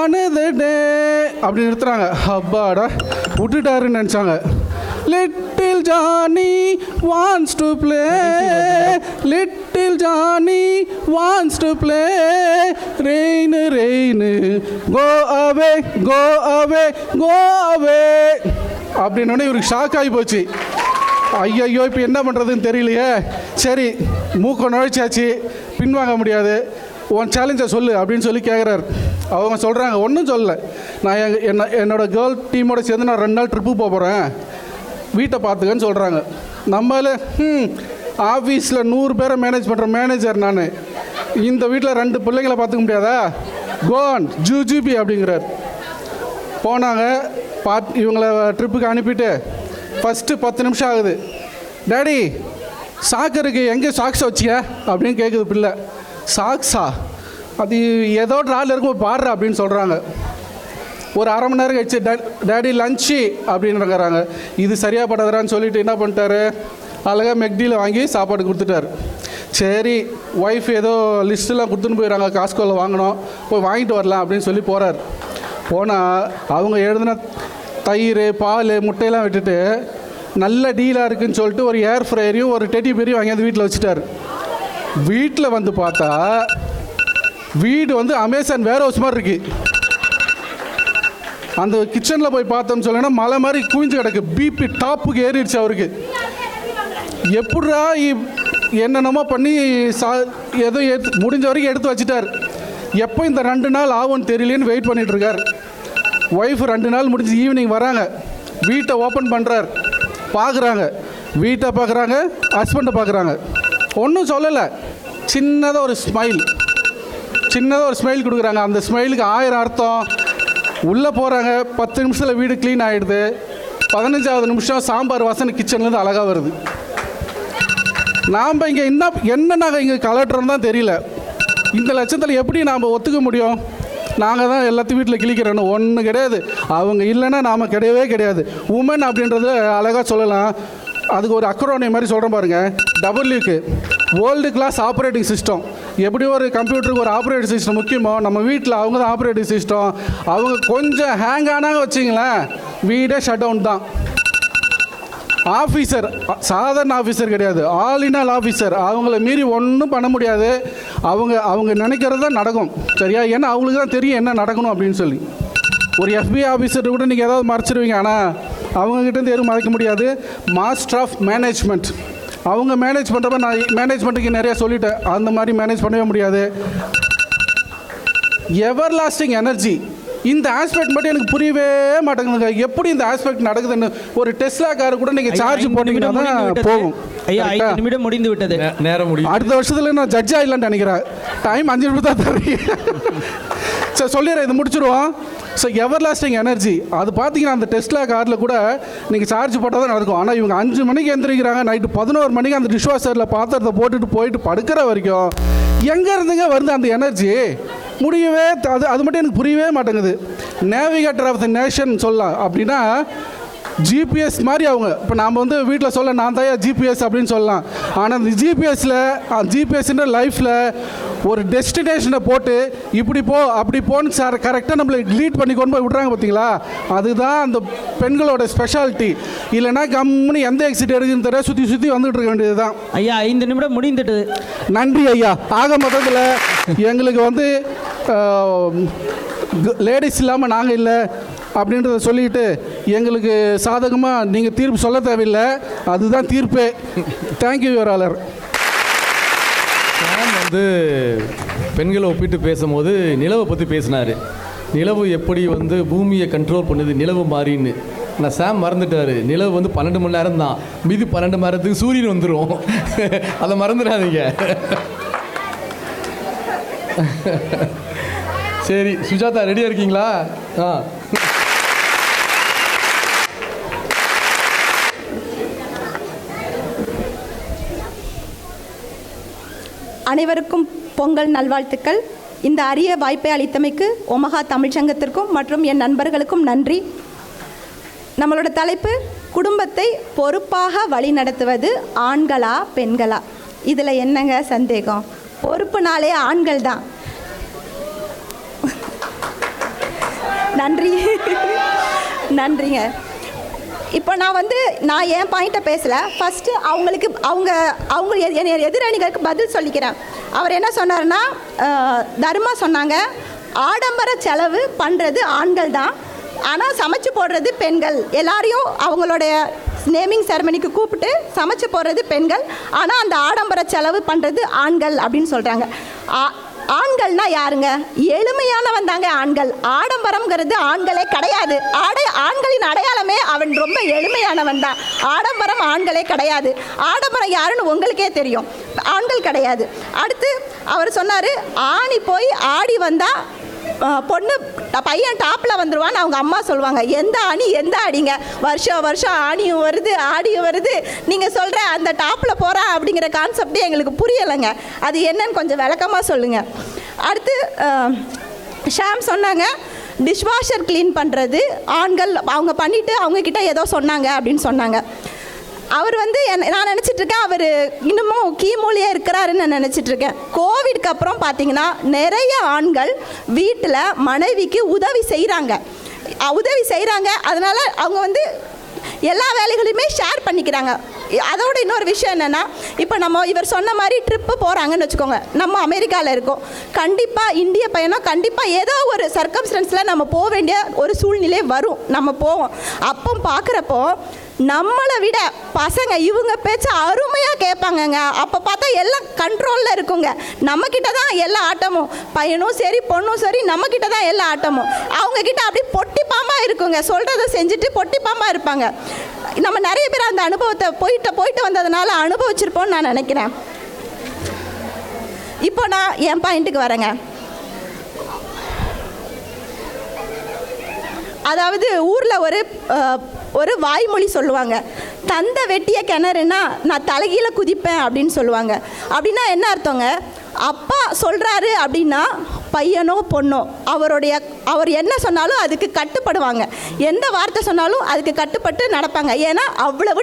another day அப்படி நிறுத்துறாங்க. அப்பாடா விட்டுட்டாருன்னு நினச்சாங்க. Little Johnny wants to play, little Johnny wants to play, rain rain go away go away go away அப்படின்னு இவருக்கு shock ஆகி போச்சு. ஐயோ இப்போ என்ன பண்ணுறதுன்னு தெரியலையே. சரி மூக்க நுழைச்சாச்சு, பின்வாங்க முடியாது, உன் சேலஞ்சை சொல்லு அப்படின்னு சொல்லி கேட்குறாரு. அவங்க சொல்கிறாங்க, ஒன்றும் சொல்லலை, நான் என்னோட கேர்ள் டீமோட சேர்ந்து நான் 2 நாள் ட்ரிப்பு போகிறேன், வீட்டை பார்த்துக்கன்னு சொல்கிறாங்க. நம்மள ஆஃபீஸில் 100 பேரை மேனேஜ் பண்ணுற மேனேஜர் நான், இந்த வீட்டில் 2 பிள்ளைங்களை பார்த்துக்க முடியாதா? கோன் ஜூஜிபி அப்படிங்கிறார். போனாங்க, இவங்களை ட்ரிப்புக்கு அனுப்பிட்டு ஃபஸ்ட்டு 10 நிமிஷம் ஆகுது. டேடி சாக்கருக்கு எங்கே சாக்ஸ் வச்சியா அப்படின்னு கேட்குது பிள்ளை. சாக்ஸா? அது ஏதோ ட்ராலில் இருக்கும் பாடுற அப்படின்னு சொல்கிறாங்க. ஒரு அரை மணி நேரம் கழிச்சு டேடி லஞ்சு அப்படின்னுறாங்க. இது சரியாக படாதான்னு சொல்லிட்டு என்ன பண்ணிட்டாரு, அழகாக மெக்டியில் வாங்கி சாப்பாடு கொடுத்துட்டார். சரி ஒய்ஃப் ஏதோ லிஸ்ட்டெலாம் கொடுத்துன்னு போயிடறாங்க, காஸ்கோவில் வாங்கினோம், போய் வாங்கிட்டு வரலாம் அப்படின்னு சொல்லி போகிறார். போனால் அவங்க எழுதின தயிர் பால் முட்டையெல்லாம் விட்டுட்டு நல்ல டீலாக இருக்குதுன்னு சொல்லிட்டு ஒரு ஏர் ஃப்ரையரையும் ஒரு டெடி பேரையும் வாங்கி அந்த வீட்டில் வச்சுட்டார். வீட்டில் வந்து பார்த்தா வீடு வந்து அமேசான் வேர் ஹவுஸ் மாதிரி இருக்குது. அந்த கிச்சனில் போய் பார்த்தோம்னு சொல்லணும்னா மலை மாதிரி குவிஞ்சு கிடக்கு. பிபி டாப்புக்கு ஏறிடுச்சு அவருக்கு. எப்படா என்னென்னமோ பண்ணி ஏதோ முடிஞ்ச வரைக்கும் எடுத்து வச்சுட்டார். எப்போ இந்த 2 நாள் ஆகும்னு தெரியலேன்னு வெயிட் பண்ணிகிட்ருக்கார். ஒய்ஃப் 2 நாள் முடிஞ்சு ஈவினிங் வராங்க, வீட்டை ஓப்பன் பண்ணுறார், பார்க்குறாங்க, வீட்டை பார்க்குறாங்க, ஹஸ்பண்டை பார்க்குறாங்க. ஒன்றும் சொல்லலை, சின்னதாக ஒரு ஸ்மைல் கொடுக்குறாங்க. அந்த ஸ்மைலுக்கு 1000 அர்த்தம். உள்ளே போகிறாங்க, 10 நிமிஷத்தில் வீடு க்ளீன் ஆகிடுது. 15வது நிமிஷம் சாம்பார் வாசனை கிச்சன்லேருந்து அழகாக வருது. நாம் இங்கே என்ன நாங்கள் இங்கே கலட்டுறோம் தான் தெரியல. இந்த லட்சத்தில் எப்படி நாம் ஒத்துக்க முடியும்? நாங்கள் தான் எல்லாத்தையும் வீட்டில் கிழிக்கிறோன்னு ஒன்றும் கிடையாது. அவங்க இல்லைன்னா நாம் கிடையவே கிடையாது. உமன் அப்படின்றது அழகாக சொல்லலாம். அதுக்கு ஒரு அக்ரோனியம் மாதிரி சொல்கிறேன் பாருங்கள். டபிள்யூக்கு வேர்ல்டு கிளாஸ் ஆப்ரேட்டிங் சிஸ்டம். எப்படி ஒரு கம்ப்யூட்டருக்கு ஒரு ஆப்ரேட்டிங் சிஸ்டம் முக்கியமோ, நம்ம வீட்டில் அவங்க தான் ஆப்ரேட்டிங் சிஸ்டம். அவங்க கொஞ்சம் ஹேங் ஆனாங்க வச்சிங்களேன், வீடே ஷட் டவுன் தான். ஆஃபீஸர் சாதாரண ஆஃபீஸர் கிடையாது, ஆல் இன் ஆல் ஆஃபீஸர். அவங்கள மீறி ஒன்றும் பண்ண முடியாது. அவங்க நினைக்கிறது தான் நடக்கும், சரியா? ஏன்னா அவங்களுக்கு தான் தெரியும் என்ன நடக்கணும் அப்படின்னு சொல்லி. ஒரு FBI ஆஃபீஸர் கூட நீங்கள் ஏதாவது மறைச்சிருவீங்க, ஆனால் அவங்கக்கிட்டேருந்து எதுவும் மறைக்க முடியாது. மாஸ்டர் ஆஃப் மேனேஜ்மெண்ட், அவங்க மேனேஜ் பண்ணுறப்ப நான் மேனேஜ்மெண்ட்டுக்கு நிறையா சொல்லிட்டேன், அந்த மாதிரி மேனேஜ் பண்ணவே முடியாது. எவர் லாஸ்டிங் எனர்ஜி, இந்த ஆஸ்பெக்ட் மட்டும் எனக்கு புரியவே மாட்டேங்குதுங்க. எப்படி இந்த ஆஸ்பெக்ட் நடக்குதுன்னு. ஒரு டெஸ்லா கார் கூட நீங்கள் சார்ஜ் போட்டீங்கன்னா தான் போகும். ஐயா 5 நிமிடம் முடிந்து விட்டது, நேரம் முடியும். அடுத்த வருஷத்தில் நான் ஜட்ஜ் ஆகிடலான்னு நினைக்கிறேன். டைம் 5 நிமிடம் தான் தரீங்க. சரி சொல்லிடுறேன், இது முடிச்சிடுவோம். ஸோ எவர் லாஸ்டிங் எனர்ஜி அது பார்த்தீங்கன்னா அந்த டெஸ்லா காரில் கூட நீங்கள் சார்ஜ் போட்டால் தான் நடக்கும். ஆனால் இவங்க 5 மணிக்கு எந்திரிக்கிறாங்க, நைட்டு 11 மணிக்கு அந்த டிஷ்வாஷரில் பாத்திரத்தை போட்டுட்டு போயிட்டு படுக்கிற வரைக்கும் எங்கே இருந்துங்க வருது அந்த எனர்ஜி? முடியவே அது மட்டும் எனக்கு புரியவே மாட்டேங்குது. நேவிகேட்டர் ஆஃப் த நேஷன் சொல்லலாம் அப்படின்னா ஜிபிஎஸ் மாதிரி அவங்க. இப்போ நாம் வந்து வீட்டில் சொல்ல நான் தான் ஜிபிஎஸ் அப்படின்னு சொல்லலாம். ஆனால் அந்த ஜிபிஎஸ்ன்ற லைஃப்பில் ஒரு டெஸ்டினேஷனை போட்டு இப்படி போ அப்படி போன்னு சார் கரெக்டாக நம்மளை லீட் பண்ணி கொண்டு போய் விட்றாங்க பார்த்தீங்களா, அதுதான் அந்த பெண்களோட ஸ்பெஷாலிட்டி. இல்லைன்னா கம்முன்னு எந்த எக்ஸிட் எடுக்குன்னு தெரிய சுற்றி வந்துட்டு இருக்க வேண்டியது தான். ஐயா 5 நிமிடம் முடிந்துட்டு. நன்றி ஐயா. ஆக மொத்தத்தில் எங்களுக்கு வந்து லேடிஸ் இல்லாமல் நாங்கள் இல்லை அப்படின்றத சொல்லிட்டு எங்களுக்கு சாதகமாக நீங்கள் தீர்ப்பு சொல்ல தேவையில்லை, அதுதான் தீர்ப்பே. Thank you your honour. சாம் வந்து பெண்களை ஒப்பிட்டு பேசும்போது நிலவை பற்றி பேசினார். நிலவு எப்படி வந்து பூமியை கண்ட்ரோல் பண்ணுது நிலவு மாறின்னு. நான் சாம் மறந்துட்டார். நிலவு வந்து 12 மணி நேரம் தான், மீதி 12 மணி நேரத்துக்கு சூரியன் வந்துடும். அதை மறந்துடாதீங்க. சரி சுஜாதா, ரெடியாக இருக்கீங்களா? அனைவருக்கும் பொங்கல் நல்வாழ்த்துக்கள். இந்த அரிய வாய்ப்பை அளித்தமைக்கு ஒமஹா தமிழ்ச்சங்கத்திற்கும் மற்றும் என் நண்பர்களுக்கும் நன்றி. நம்மளோட தலைப்பு குடும்பத்தை பொறுப்பாக வழிநடத்துவது ஆண்களா பெண்களா? இதில் என்னங்க சந்தேகம்? பொறுப்புனாலே ஆண்கள் தான். நன்றிங்க. இப்போ நான் என் பாயிண்ட்டை பேசலை. ஃபஸ்ட்டு அவங்க எதிரணிகளுக்கு பதில் சொல்லிக்கிறேன். அவர் என்ன சொன்னார்னா, தர்மா சொன்னாங்க, ஆடம்பர செலவு பண்ணுறது ஆண்கள் தான், ஆனால் சமைச்சு போடுறது பெண்கள். எல்லாரையும் அவங்களுடைய நேமிங் செரமனிக்கு கூப்பிட்டு சமைச்சு போடுறது பெண்கள், ஆனால் அந்த ஆடம்பர செலவு பண்ணுறது ஆண்கள் அப்படின்னு சொல்கிறாங்க. ஆண்கள்னா யாருங்க? எளிமையானவன் தாங்க ஆண்கள். ஆடம்பரம்ங்கிறது ஆண்களே கிடையாது. ஆண்களின் அடையாளமே அவன் ரொம்ப எளிமையானவன் தான். ஆடம்பரம் ஆண்களே கிடையாது. ஆடம்பரம் யாருன்னு உங்களுக்கே தெரியும், ஆண்கள் கிடையாது. அடுத்து அவர் சொன்னார், ஆணி போய் ஆடி வந்தால் பையன் டாப்பில் வந்துடுவான்னு அவங்க அம்மா சொல்லுவாங்க. எந்த ஆடிங்க? வருஷம் ஆணியும் வருது ஆடியும் வருது. நீங்கள் சொல்கிற அந்த டாப்பில் போகிறான் அப்படிங்கிற கான்செப்டே எங்களுக்கு புரியலைங்க. அது என்னன்னு கொஞ்சம் விளக்கமாக சொல்லுங்கள். அடுத்து ஷாம் சொன்னாங்க, டிஷ்வாஷர் க்ளீன் பண்ணுறது ஆண்கள், அவங்க பண்ணிவிட்டு அவங்கக்கிட்ட ஏதோ சொன்னாங்க அப்படின்னு சொன்னாங்க. அவர் நான் நினச்சிட்ருக்கேன் அவர் இன்னமும் கீமூலையே இருக்கிறாருன்னு நான் நினச்சிட்ருக்கேன். கோவிட்க்கு அப்புறம் பார்த்திங்கன்னா நிறைய ஆண்கள் வீட்டில் மனைவிக்கு உதவி செய்கிறாங்க. அதனால் அவங்க எல்லா வேலைகளையுமே ஷேர் பண்ணிக்கிறாங்க. அதோட இன்னொரு விஷயம் என்னென்னா, இப்போ இவர் சொன்ன மாதிரி ட்ரிப்பு போகிறாங்கன்னு வச்சுக்கோங்க. நம்ம அமெரிக்காவில் இருக்கோம். கண்டிப்பாக இந்திய பயணம் கண்டிப்பாக ஏதோ ஒரு சர்க்கம்ஸ்டன்ஸில் நம்ம போக வேண்டிய ஒரு சூழ்நிலை வரும். நம்ம போவோம். அப்போ பார்க்குறப்போ நம்மளை விட பசங்க இவங்க பேச்ச அருமையாக கேட்பாங்கங்க. அப்போ பார்த்தா எல்லாம் கண்ட்ரோலில் இருக்குங்க. நம்மக்கிட்ட தான் எல்லா ஆட்டமும், பையனும் சரி பொண்ணும் சரி, நம்மக்கிட்ட தான் எல்லா ஆட்டமும். அவங்கக்கிட்ட அப்படி பொட்டிப்பாமல் இருக்குங்க. சொல்கிறத செஞ்சுட்டு பொட்டிப்பாமல் இருப்பாங்க. நம்ம நிறைய பேர் அந்த அனுபவத்தை போயிட்டு வந்ததுனால அனுபவிச்சிருப்போம்னு நான் நினைக்கிறேன். இப்போ நான் என் பாயிண்ட்டுக்கு வரேங்க. அதாவது ஊரில் ஒரு வாய்மொழி சொல்லுவாங்க, தந்தை வெட்டிய கிணறுனா நான் தலைகீழ குதிப்பேன் அப்படின்னு சொல்லுவாங்க. அப்படின்னா என்ன அர்த்தங்க? அப்பா சொல்கிறாரு அப்படின்னா பையனோ பொண்ணோ அவர் என்ன சொன்னாலும் அதுக்கு கட்டுப்படுவாங்க. எந்த வார்த்தை சொன்னாலும் அதுக்கு கட்டுப்பட்டு நடப்பாங்க. ஏன்னா அவ்வளவு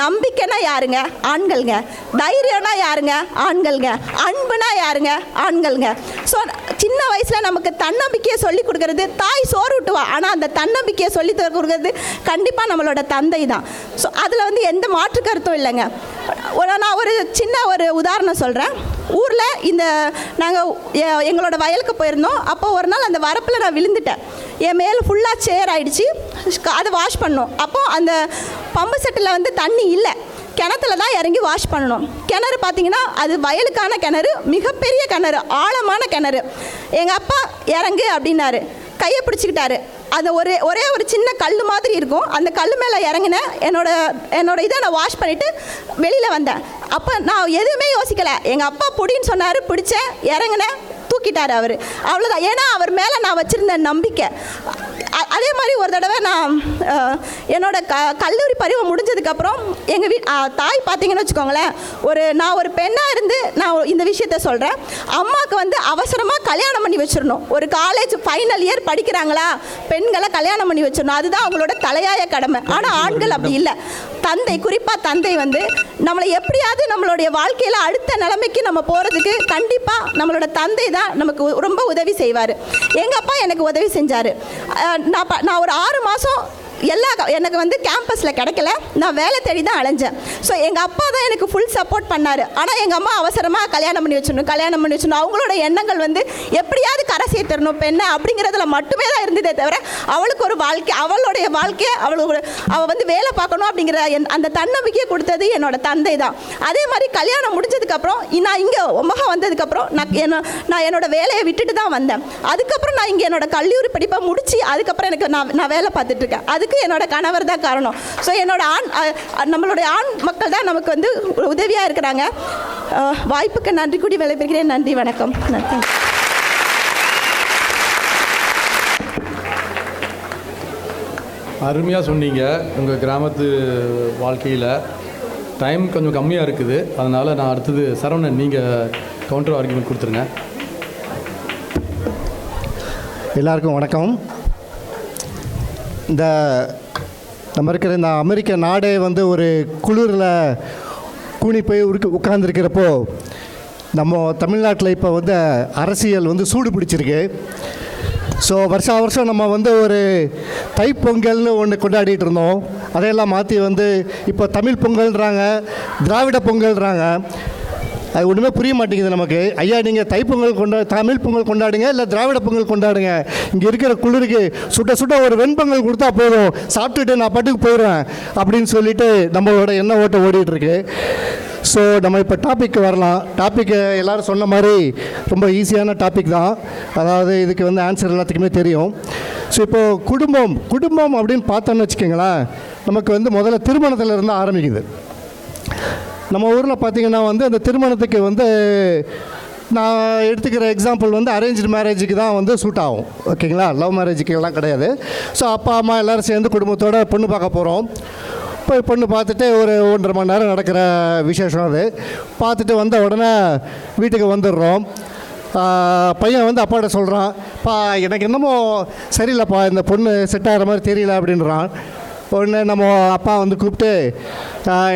நம்பிக்கைனா யாருங்க? ஆண்கள்ங்க. தைரியம்னா யாருங்க? ஆண்கள்ங்க. அன்புனா யாருங்க? ஆண்கள்ங்க. ஸோ சின்ன வயசில் நமக்கு தன்னம்பிக்கையை சொல்லி கொடுக்கறது தாய் சோறு விட்டுவா, ஆனால் அந்த தன்னம்பிக்கையை சொல்லி கொடுக்கறது கண்டிப்பாக நம்மளோட தந்தை தான். ஸோ அதில் எந்த மாற்று கருத்தும் இல்லைங்க. நான் ஒரு சின்ன உதாரணம் சொல்கிறேன். ஊரில் நாங்கள் எங்களோட வயலுக்கு போயிருந்தோம். அப்போ ஒரு நாள் அந்த வரப்பில் நான் விழுந்துட்டேன். என் மேலே ஃபுல்லாக சேர் ஆகிடுச்சு. அதை வாஷ் பண்ணோம். அப்போது அந்த பம்பு செட்டில் தண்ணி இல்லை. கிணத்துல தான் இறங்கி வாஷ் பண்ணணும். கிணறு பார்த்தீங்கன்னா அது வயலுக்கான கிணறு, மிகப்பெரிய கிணறு, ஆழமான கிணறு. எங்கள் அப்பா இறங்கு அப்படின்னாரு. கையை பிடிச்சிக்கிட்டாரு. அது ஒரே ஒரு சின்ன கல் மாதிரி இருக்கும். அந்த கல் மேலே இறங்கினேன். என்னோட இதை நான் வாஷ் பண்ணிவிட்டு வெளியில் வந்தேன். அப்போ நான் எதுவுமே யோசிக்கலை. எங்கள் அப்பா பிடின்னு சொன்னார், பிடிச்சேன், இறங்கினேன், தூக்கிட்டார் அவர். அவ்வளோதான். ஏன்னா அவர் மேலே நான் வச்சுருந்த நம்பிக்கை. அதே மாதிரி ஒரு தடவை நான் என்னோட கல்லூரி பருவம் முடிஞ்சதுக்கப்புறம் எங்கள் தாய் பார்த்தீங்கன்னு வச்சுக்கோங்களேன், நான் ஒரு பெண்ணாக இருந்து நான் இந்த விஷயத்த சொல்கிறேன். அம்மாவுக்கு வந்து அவசரமாக கல்யாணம் பண்ணி வச்சிடணும். ஒரு காலேஜ் ஃபைனல் இயர் படிக்கிறாங்களா, பெண்களை கல்யாணம் பண்ணி வச்சிடணும், அதுதான் அவங்களோட தலையாய கடமை. ஆனால் ஆண்கள் அப்படி இல்லை. தந்தை, குறிப்பாக தந்தை வந்து நம்மளை எப்படியாவது நம்மளுடைய வாழ்க்கையில் அடுத்த நிலைமைக்கு நம்ம போகிறதுக்கு கண்டிப்பாக நம்மளோட தந்தை தான் நமக்கு ரொம்ப உதவி செய்வார். எங்கள் அப்பா எனக்கு உதவி செஞ்சார். நான் ஒரு 6 மாதம் எனக்கு வந்து கேம்பஸில் கிடைக்கல, நான் வேலை தேடி தான் அலைஞ்சேன். ஸோ எங்கள் அப்பா தான் எனக்கு ஃபுல் சப்போர்ட் பண்ணார். ஆனால் எங்கள் அம்மா அவசரமாக கல்யாணம் பண்ணி வச்சிடணும். அவங்களோட எண்ணங்கள் வந்து எப்படியாவது கரை சேர்த்துடணும் பெண்ணை அப்படிங்கிறதுல மட்டுமே தான் இருந்ததே தவிர அவளுக்கு ஒரு வாழ்க்கை, அவளுடைய வாழ்க்கையை அவள் வந்து வேலை பார்க்கணும் அப்படிங்கிற அந்த தன்னம்பிக்கையை கொடுத்தது என்னோட தந்தை தான். அதே மாதிரி கல்யாணம் முடிஞ்சதுக்கப்புறம் நான் இங்கே ஒமகா வந்ததுக்கப்புறம் நான் என்னோட வேலையை விட்டுட்டு தான் வந்தேன். அதுக்கப்புறம் நான் இங்கே என்னோட கல்லூரி படிப்பை முடித்து அதுக்கப்புறம் எனக்கு நான் வேலை பார்த்துட்ருக்கேன். அதுக்கு என்னோட கணவர் தான் காரணம். ஸோ என்னோட நம்மளுடைய ஆண் மக்கள் தான் நமக்கு வந்து உதவியாக இருக்கிறாங்க. வாய்ப்புக்கு நன்றி கூடி விளைவிக்கிறேன். நன்றி, வணக்கம். நன்றி. அருமையாக சொன்னீங்க. உங்கள் கிராமத்து வாழ்க்கையில் டைம் கொஞ்சம் கம்மியாக இருக்குது, அதனால் நான் அடுத்தது சரவணன், நீங்கள் கவுண்டர் ஆர்குமெண்ட் கொடுத்துருங்க. எல்லாருக்கும் வணக்கம். நம்ம இருக்கிற இந்த அமெரிக்க நாடே வந்து ஒரு குளிரில் கூனி போய் உட்கார்ந்துருக்கிறப்போ நம்ம தமிழ்நாட்டில் இப்போ வந்து அரசியல் வந்து சூடு பிடிச்சிருக்கு. ஸோ வருஷம் நம்ம வந்து ஒரு தைப்பொங்கல்னு ஒன்று கொண்டாடிட்டு இருந்தோம். அதையெல்லாம் மாற்றி வந்து இப்போ தமிழ் பொங்கல்ன்றாங்க, திராவிட பொங்கல்ன்றாங்க. அது ஒன்றுமே புரிய மாட்டேங்குது நமக்கு. ஐயா, நீங்கள் தைப்பொங்கல் தமிழ் பொங்கல் கொண்டாடுங்க, இல்லை திராவிட பொங்கல் கொண்டாடுங்க. இங்கே இருக்கிற குளிருக்கு சுட்ட ஒரு வெண்பொங்கல் கொடுத்தா போதும், சாப்பிட்டுட்டு நான் பாட்டுக்கு போயிடுவேன் அப்படின்னு சொல்லிட்டு நம்மளோட எண்ணெய் ஓட்ட ஓடிட்டுருக்கு. ஸோ நம்ம இப்போ டாபிக் வரலாம். டாபிக் எல்லோரும் சொன்ன மாதிரி ரொம்ப ஈஸியான டாபிக் தான். அதாவது இதுக்கு வந்து ஆன்சர் எல்லாத்துக்குமே தெரியும். ஸோ இப்போது குடும்பம் அப்படின்னு பார்த்தோன்னு வச்சுக்கோங்களேன், நமக்கு வந்து முதல்ல திருமணத்தில் இருந்து ஆரம்பிக்குது. நம்ம ஊரில் பார்த்திங்கன்னா வந்து அந்த திருமணத்துக்கு வந்து நான் எடுத்துக்கிற எக்ஸாம்பிள் வந்து அரேஞ்ச்டு மேரேஜுக்கு தான் வந்து சூட் ஆகும், ஓகேங்களா? லவ் மேரேஜுக்கு எல்லாம் கிடையாது. ஸோ அப்பா அம்மா எல்லோரும் சேர்ந்து குடும்பத்தோடு பொண்ணு பார்க்க போகிறோம். போய் பொண்ணு பார்த்துட்டு ஒரு 1.5 மணி நேரம் நடக்கிற விசேஷம். அது பார்த்துட்டு வந்த உடனே வீட்டுக்கு வந்துடுறோம். பையன் வந்து அப்பாட்ட சொல்கிறான், எனக்கு என்னமோ சரியில்லைப்பா, இந்த பொண்ணு செட் ஆகிற மாதிரி தெரியல அப்படின்றான். உடனே நம்ம அப்பா வந்து கூப்பிட்டு,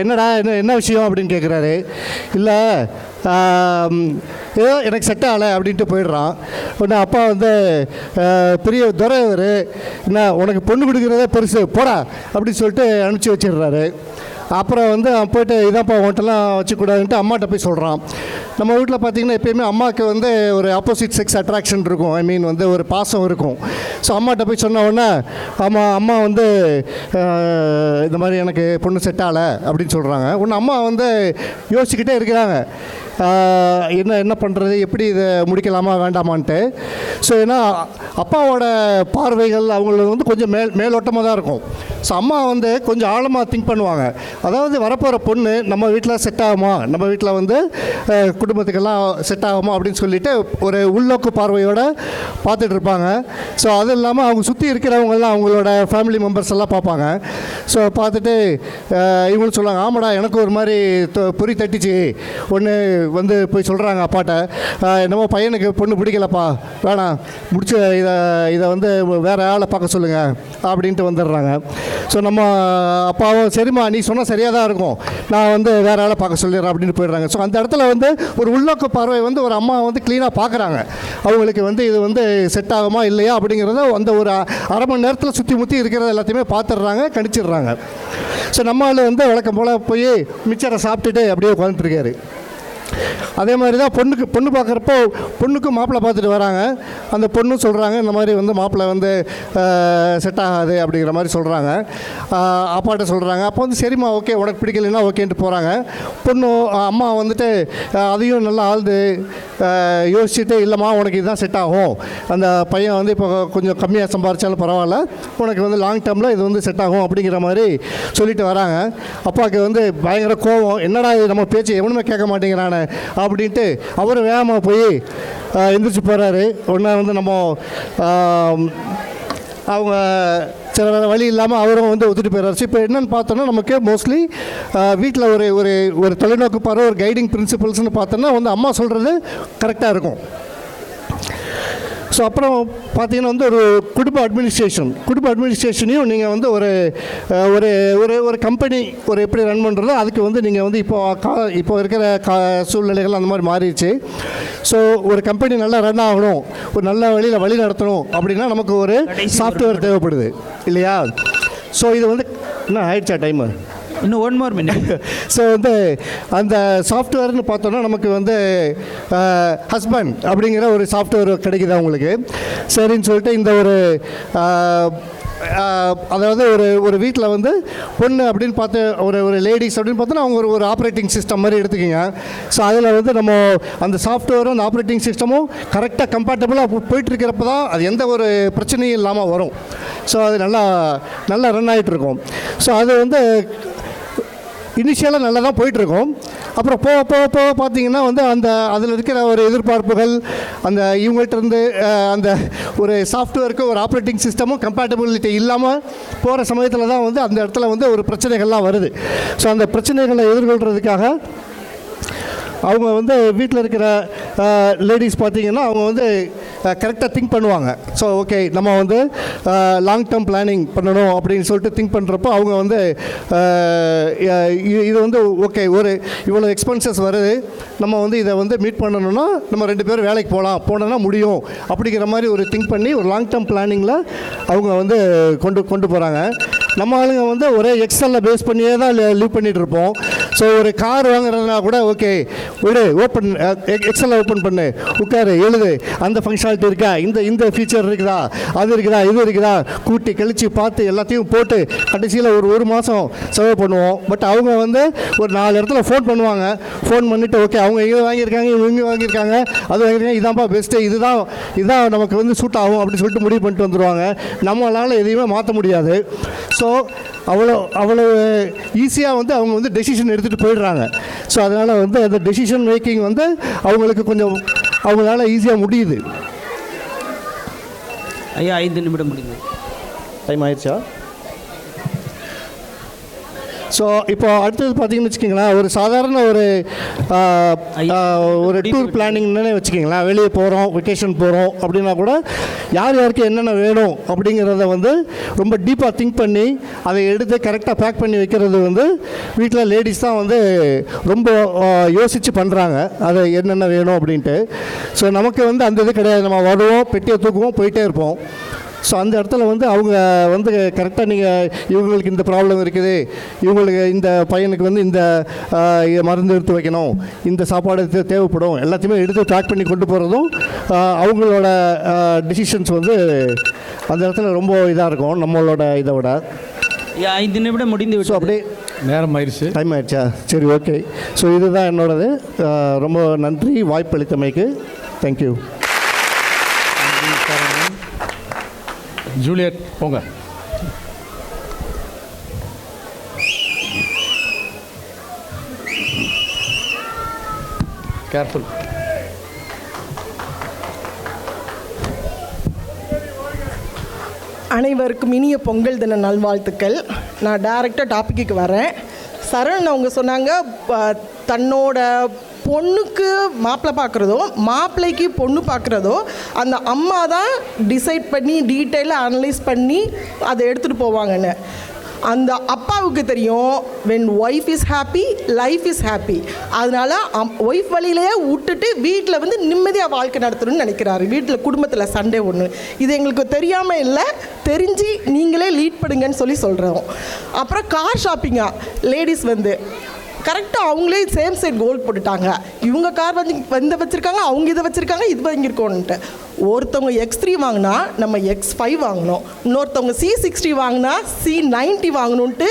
என்னடா என்ன விஷயம் அப்படின்னு கேட்குறாரு. இல்லை, ஏதோ எனக்கு செட் ஆகலை அப்படின்ட்டு போயிடுறான். உடனே அப்பா வந்து, பெரிய துரைவர், என்ன உனக்கு பொண்ணு கொடுக்குறதே பெருசு, போடா அப்படின்னு சொல்லிட்டு அனுப்பிச்சி வச்சிடுறாரு. அப்புறம் வந்து அவன் போய்ட்டு, இதான்ப்பா உன்ட்டெல்லாம் வச்சுக்கூடாதுன்ட்டு அம்மாட்ட போய் சொல்கிறான். நம்ம வீட்டில் பார்த்திங்கன்னா எப்போயுமே அம்மாவுக்கு வந்து ஒரு ஆப்போசிட் செக்ஸ் அட்ராக்ஷன் இருக்கும், ஐ மீன் வந்து ஒரு பாசம் இருக்கும். ஸோ அம்மாட்ட போய் சொன்ன உடனே அம்மா வந்து இந்த மாதிரி எனக்கு பொண்ணு செட் ஆகலை அப்படின்னு சொல்கிறாங்க. ஒன்று அம்மா வந்து யோசிச்சுக்கிட்டே இருக்கிறாங்க, என்ன பண்ணுறது, எப்படி இதை முடிக்கலாமா வேண்டாமான்ட்டு. ஸோ ஏன்னா அப்பாவோட பார்வைகள் அவங்களுக்கு வந்து கொஞ்சம் மேலோட்டமாக தான் இருக்கும். ஸோ அம்மா வந்து கொஞ்சம் ஆழமாக திங்க் பண்ணுவாங்க. அதாவது வரப்போகிற பொண்ணு நம்ம வீட்டில் செட் ஆகுமா, நம்ம வீட்டில் வந்து குடும்பத்துக்கெல்லாம் செட் ஆகுமா அப்படின்னு சொல்லிட்டு ஒரு உள்நோக்கு பார்வையோடு பார்த்துட்டு இருப்பாங்க. ஸோ அது இல்லாமல் அவங்க சுற்றி இருக்கிறவங்கெல்லாம் அவங்களோட ஃபேமிலி மெம்பர்ஸ் எல்லாம் பார்ப்பாங்க. ஸோ பார்த்துட்டு இவங்களும் சொல்லுவாங்க, ஆமாடா எனக்கு ஒரு மாதிரி பொறி தட்டிச்சு ஒன்று வந்து போய் சொல்கிறாங்க அப்பாட்ட, என்னமோ பையனுக்கு பொண்ணு பிடிக்கலப்பா, வேணாம், முடிச்ச இதை வந்து வேறு ஆளை பார்க்க சொல்லுங்கள் அப்படின்ட்டு வந்துடுறாங்க. ஸோ நம்ம அப்பாவும், சரிம்மா நீ சொன்னால் சரியாக தான் இருக்கும், நான் வந்து வேறு ஆளை பார்க்க சொல்லிடுறேன் அப்படின்னு போயிடுறாங்க. ஸோ அந்த இடத்துல வந்து ஒரு உள்நோக்கு பார்வை வந்து ஒரு அம்மா வந்து க்ளீனாக பார்க்குறாங்க. அவங்களுக்கு வந்து இது வந்து செட் ஆகுமா இல்லையா அப்படிங்கிறத அந்த ஒரு அரை மணி நேரத்தில் சுற்றி முற்றி இருக்கிறத எல்லாத்தையுமே பார்த்துடுறாங்க, கணிச்சிடுறாங்க. ஸோ நம்ம ஆள் வந்து வழக்கம் போல் போய் மிச்சரை சாப்பிட்டுட்டு அப்படியே உட்காந்துட்டுருக்காரு. அதே மாதிரி தான் பொண்ணு பார்க்குறப்போ பொண்ணுக்கும் மாப்பிள்ளை பார்த்துட்டு வராங்க. அந்த பொண்ணும் சொல்கிறாங்க, இந்த மாதிரி வந்து மாப்பிள்ளை வந்து செட் ஆகாது அப்படிங்கிற மாதிரி சொல்கிறாங்க. அப்பாட்ட சொல்கிறாங்க. அப்போ வந்து சரிம்மா ஓகே, உனக்கு பிடிக்கலைன்னா ஓகேன்ட்டு போகிறாங்க. பொண்ணு அம்மா வந்துட்டு அதையும் நல்லா ஆழ்ந்து யோசிச்சுட்டு, இல்லைம்மா உனக்கு இதுதான் செட் ஆகும், அந்த பையன் வந்து இப்போ கொஞ்சம் கம்மியாக சம்பாரித்தாலும் பரவாயில்ல, உனக்கு வந்து லாங் டேர்மில் இது வந்து செட் ஆகும் அப்படிங்கிற மாதிரி சொல்லிட்டு வராங்க. அப்பாவுக்கு வந்து பயங்கர கோவம், என்னடா இது நம்ம பேச்சு எவனுமே கேட்க மாட்டேங்கிறானே அப்படின்ட்டு அவர் வேகமாக போய் எந்திரிச்சு போகிறாரு. உடனே வந்து நம்ம அவங்க சில வேறு வழி இல்லாமல் அவரும் வந்து ஒத்துட்டு போயிடுறாரு. இப்போ என்னென்னு பார்த்தோன்னா நமக்கு மோஸ்ட்லி வீட்டில் ஒரு ஒரு ஒரு தொலைநோக்கு பார்வை, ஒரு கைடிங் பிரின்சிபல்ஸ்னு பார்த்தோன்னா வந்து அம்மா சொல்கிறது கரெக்டாக இருக்கும். ஸோ அப்புறம் பார்த்தீங்கன்னா வந்து ஒரு குடும்ப அட்மினிஸ்ட்ரேஷனையும் நீங்கள் வந்து ஒரு ஒரு ஒரு ஒரு கம்பெனி ஒரு எப்படி ரன் பண்ணுறதோ அதுக்கு வந்து நீங்கள் வந்து இப்போ இருக்கிற சூழ்நிலைகள் அந்த மாதிரி மாறிடுச்சு. ஸோ ஒரு கம்பெனி நல்லா ரன் ஆகணும், ஒரு நல்ல வழி நடத்தணும் அப்படின்னா நமக்கு ஒரு சாஃப்ட்வேர் தேவைப்படுது இல்லையா? ஸோ இது வந்து என்ன ஆயிடுச்சா டைமு? இன்னும் 1 more minute. ஸோ வந்து அந்த சாஃப்ட்வேர்னு பார்த்தோன்னா நமக்கு வந்து ஹஸ்பண்ட் அப்படிங்கிற ஒரு சாஃப்ட்வேர் கிடைக்குது அவங்களுக்கு. சரின்னு சொல்லிட்டு இந்த ஒரு அதாவது ஒரு வீட்டில் வந்து பொண்ணு அப்படின்னு பார்த்து ஒரு லேடிஸ் அப்படின்னு பார்த்தோன்னா அவங்க ஒரு ஆப்ரேட்டிங் சிஸ்டம் மாதிரி எடுத்துக்கிங்க. ஸோ அதில் வந்து நம்ம அந்த சாஃப்ட்வேரும் அந்த ஆப்ரேட்டிங் சிஸ்டமும் கரெக்டாக கம்பேட்டபிளாக போயிட்டுருக்கிறப்ப தான் அது எந்த ஒரு பிரச்சனையும் இல்லாமல் வரும். ஸோ அது நல்லா ரன் ஆகிட்டுருக்கும். ஸோ அது வந்து இனிஷியலாக நல்லா தான் போயிட்டுருக்கோம். அப்புறம் போக பார்த்தீங்கன்னா வந்து அதில் இருக்கிற ஒரு எதிர்பார்ப்புகள், அந்த இவங்கள்ட்ட அந்த ஒரு சாஃப்ட்வேருக்கு ஒரு ஆப்ரேட்டிங் சிஸ்டமும் கம்பேட்டபிலிட்டி இல்லாமல் போகிற சமயத்தில் தான் வந்து அந்த இடத்துல வந்து ஒரு பிரச்சனைகள்லாம் வருது. ஸோ அந்த பிரச்சனைகளை எதிர்கொள்கிறதுக்காக அவங்க வந்து வீட்டில் இருக்கிற லேடிஸ் பார்த்திங்கன்னா அவங்க வந்து கரெக்டாக திங்க் பண்ணுவாங்க. ஸோ ஓகே நம்ம வந்து லாங் டேர்ம் பிளானிங் பண்ணணும் அப்படின்னு சொல்லிட்டு திங்க் பண்ணுறப்போ அவங்க வந்து இது வந்து ஓகே ஒரு இவ்வளோ எக்ஸ்பென்சஸ் வருது, நம்ம வந்து இதை வந்து மீட் பண்ணணும்னா நம்ம 2 பேரும் வேலைக்கு போனோன்னா முடியும் அப்படிங்கிற மாதிரி ஒரு திங்க் பண்ணி ஒரு லாங் டேர்ம் பிளானிங்கில் அவங்க வந்து கொண்டு போகிறாங்க. நம்ம ஆளுங்க வந்து ஒரே எக்ஸலில் பேஸ் பண்ணியே தான் லீவ் பண்ணிகிட்டு இருப்போம். ஸோ ஒரு கார் வாங்குறதுனா கூட ஓகே ஓப்பன் எக்ஸலில் ஓப்பன் பண்ணு, உட்காரு, எழுது, அந்த ஃபங்க்ஷனாலிட்டி இருக்கா, இந்த ஃபீச்சர் இருக்குதா, அது இருக்குதா, இது இருக்குதா, கூட்டி கழித்து பார்த்து எல்லாத்தையும் போட்டு கடைசியில் ஒரு மாதம் செலவு பண்ணுவோம். பட் அவங்க வந்து ஒரு 4 இடத்துல ஃபோன் பண்ணுவாங்க. ஃபோன் பண்ணிவிட்டு ஓகே அவங்க இங்கே வாங்கியிருக்காங்க, இவங்க வாங்கியிருக்காங்க, அது வாங்கியிருக்காங்க, இதான்ப்பா பெஸ்ட்டு, இதுதான் நமக்கு வந்து சூட் ஆகும் அப்படின்னு சொல்லிட்டு முடிவு பண்ணிட்டு வந்துடுவாங்க. நம்மளால் எதையுமே மாற்ற முடியாது. ஸோ அவ்வளோ ஈஸியாக வந்து அவங்க வந்து டெசிஷன் எடுத்துகிட்டு போயிடுறாங்க. ஸோ அதனால் வந்து அந்த டெசிஷன் மேக்கிங் வந்து அவங்களுக்கு கொஞ்சம் அவங்களால ஈஸியாக முடியுது. ஐயா 5 நிமிடம் முடியுது. டைம் ஆயிடுச்சா? ஸோ இப்போ அடுத்தது பார்த்தீங்கன்னு வச்சுக்கிங்களேன், ஒரு சாதாரண ஒரு டூர் பிளானிங்னு வச்சுக்கிங்களேன், வெளியே போகிறோம், வெக்கேஷன் போகிறோம் அப்படின்னா கூட யாருக்கு என்னென்ன வேணும் அப்படிங்கிறத வந்து ரொம்ப டீப்பாக திங்க் பண்ணி அதை எடுத்து கரெக்டாக பேக் பண்ணி வைக்கிறது வந்து வீட்டில் லேடிஸ் தான் வந்து ரொம்ப யோசித்து பண்ணுறாங்க, அதை என்னென்ன வேணும் அப்படின்ட்டு. ஸோ நமக்கு வந்து அந்த இது கிடையாது, நம்ம வருவோம், பெட்டியை தூக்குவோம், போயிட்டே இருப்போம். ஸோ அந்த இடத்துல வந்து அவங்க வந்து கரெக்டாக நீங்கள் இவங்களுக்கு இந்த ப்ராப்ளம் இருக்குது, இவங்களுக்கு இந்த பையனுக்கு வந்து இந்த மருந்து எடுத்து வைக்கணும், இந்த சாப்பாடு தேவைப்படும், எல்லாத்தையுமே எடுத்து பேக் பண்ணி கொண்டு போகிறதும் அவங்களோட டிசிஷன்ஸ் வந்து அந்த இடத்துல ரொம்ப இதாக இருக்கும் நம்மளோட இதை விட. 5 நிமிடம் முடிந்து. ஸோ அப்படியே நேரம் ஆயிடுச்சு. டைம் ஆயிடுச்சா? சரி ஓகே. ஸோ இதுதான் என்னோடது. ரொம்ப நன்றி வாய்ப்பளித்தமைக்கு. தேங்க்யூ. ஜூலியட் போங்க. கேர்ஃபுல். அனைவருக்கும் இனிய பொங்கல் தின நல்வாழ்த்துக்கள். நான் டைரெக்டாக டாப்பிக்கு வரேன். சரண் அவங்க சொன்னாங்க தன்னோட பொண்ணுக்கு மாப்பிள்ளை பார்க்குறதோ மாப்பிள்ளைக்கு பொண்ணு பார்க்குறதோ அந்த அம்மா தான் டிசைட் பண்ணி டீட்டெயிலாக அனலைஸ் பண்ணி அதை எடுத்துகிட்டு போவாங்கன்னு. அந்த அப்பாவுக்கு தெரியும் when wife is happy life is happy. அதனால் ஒய்ஃப் வழியிலேயே விட்டுட்டு வீட்டில் வந்து நிம்மதியாக வாழ்க்கை நடத்தணும்னு நினைக்கிறாரு. வீட்டில் குடும்பத்தில் சண்டே ஒன்று. இது எங்களுக்கு தெரியாமல் இல்லை, தெரிஞ்சு நீங்களே லீட் பண்ணுங்கன்னு சொல்கிறோம். அப்புறம் கார் ஷாப்பிங்கா லேடிஸ் வந்து கரெக்டாக அவங்களே சேம் சைட் கோல் போட்டுட்டாங்க. இவங்க கார் வந்து வச்சுருக்காங்க, அவங்க இதை வச்சுருக்காங்க, இது வாங்கியிருக்கோன்ட்டு. ஒருத்தவங்க X3 வாங்கினா நம்ம X5 வாங்கணும், இன்னொருத்தவங்க C60 வாங்கினா C90 வாங்கணுன்ட்டு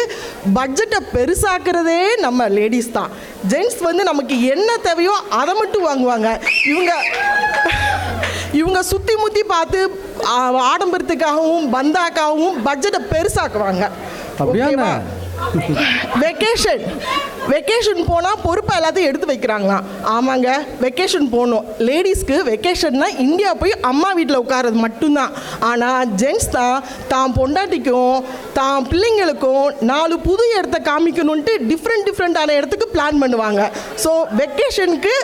பட்ஜெட்டை பெருசாக்குறதே நம்ம லேடிஸ் தான். ஜென்ட்ஸ் வந்து நமக்கு என்ன தேவையோ அதை மட்டும் வாங்குவாங்க. இவங்க சுற்றி முற்றி பார்த்து ஆடம்பரத்துக்காகவும் பந்தாக்காகவும் பட்ஜெட்டை பெருசாக்குவாங்க. அப்படியா? வெக்கேஷன் போனால் பொறுப்பாக எல்லாத்தையும் எடுத்து வைக்கிறாங்களாம். ஆமாங்க, வெக்கேஷன் போகணும். லேடிஸ்க்கு வெக்கேஷன்னா இந்தியா போய் அம்மா வீட்டில் உட்காரது மட்டும்தான். ஆனால் ஜென்ட்ஸ் தான் பொண்டாட்டிக்கும் தான் பிள்ளைங்களுக்கும் 4 புது இடத்த காமிக்கணுன்ட்டு டிஃப்ரெண்ட்டான இடத்துக்கு பிளான் பண்ணுவாங்க. ஸோ வெக்கேஷனுக்கு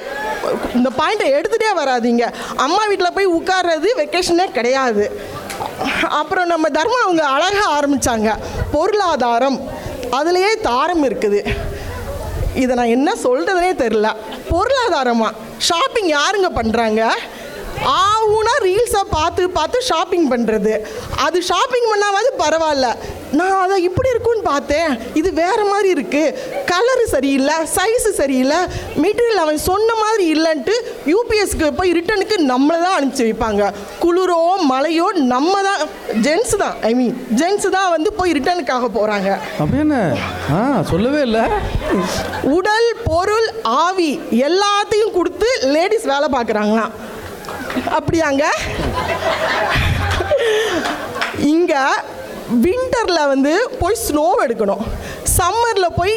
இந்த பாயிண்ட்டை எடுத்துகிட்டே வராதிங்க. அம்மா வீட்டில் போய் உட்கார்றது வெக்கேஷனே கிடையாது. அப்புறம் நம்ம தர்மம் அவங்க அழகாக ஆரம்பித்தாங்க. பொருளாதாரம், அதுலேயே தாரம் இருக்குது. இதை நான் என்ன சொல்கிறதுனே தெரில. பொருளாதாரமா ஷாப்பிங் யாருங்க பண்ணுறாங்க? ஆவுனா ரீல்ஸை பார்த்து ஷாப்பிங் பண்ணுறது. அது ஷாப்பிங் பண்ணாவது பரவாயில்ல, நான் அதை இப்படி இருக்குன்னு பார்த்தேன், இது வேறு மாதிரி இருக்குது, கலரு சரியில்லை, சைஸு சரியில்லை, மெட்டீரியல் அவன் சொன்ன மாதிரி இல்லைன்ட்டு யூபிஎஸ்க்கு போய் ரிட்டனுக்கு நம்மளை தான் அனுப்பிச்சி வைப்பாங்க. குளிரோ மழையோ நம்ம தான் ஜென்ஸு தான் வந்து போய் ரிட்டனுக்காக போகிறாங்க. அப்படின்னு சொல்லவே இல்லை. உடல், பொருள், ஆவி எல்லாத்தையும் கொடுத்து லேடிஸ் வேலை பார்க்குறாங்களாம். அப்படியாங்க? இங்கே வின்டரில் வந்து போய் ஸ்னோ எடுக்கணும், சம்மரில் போய்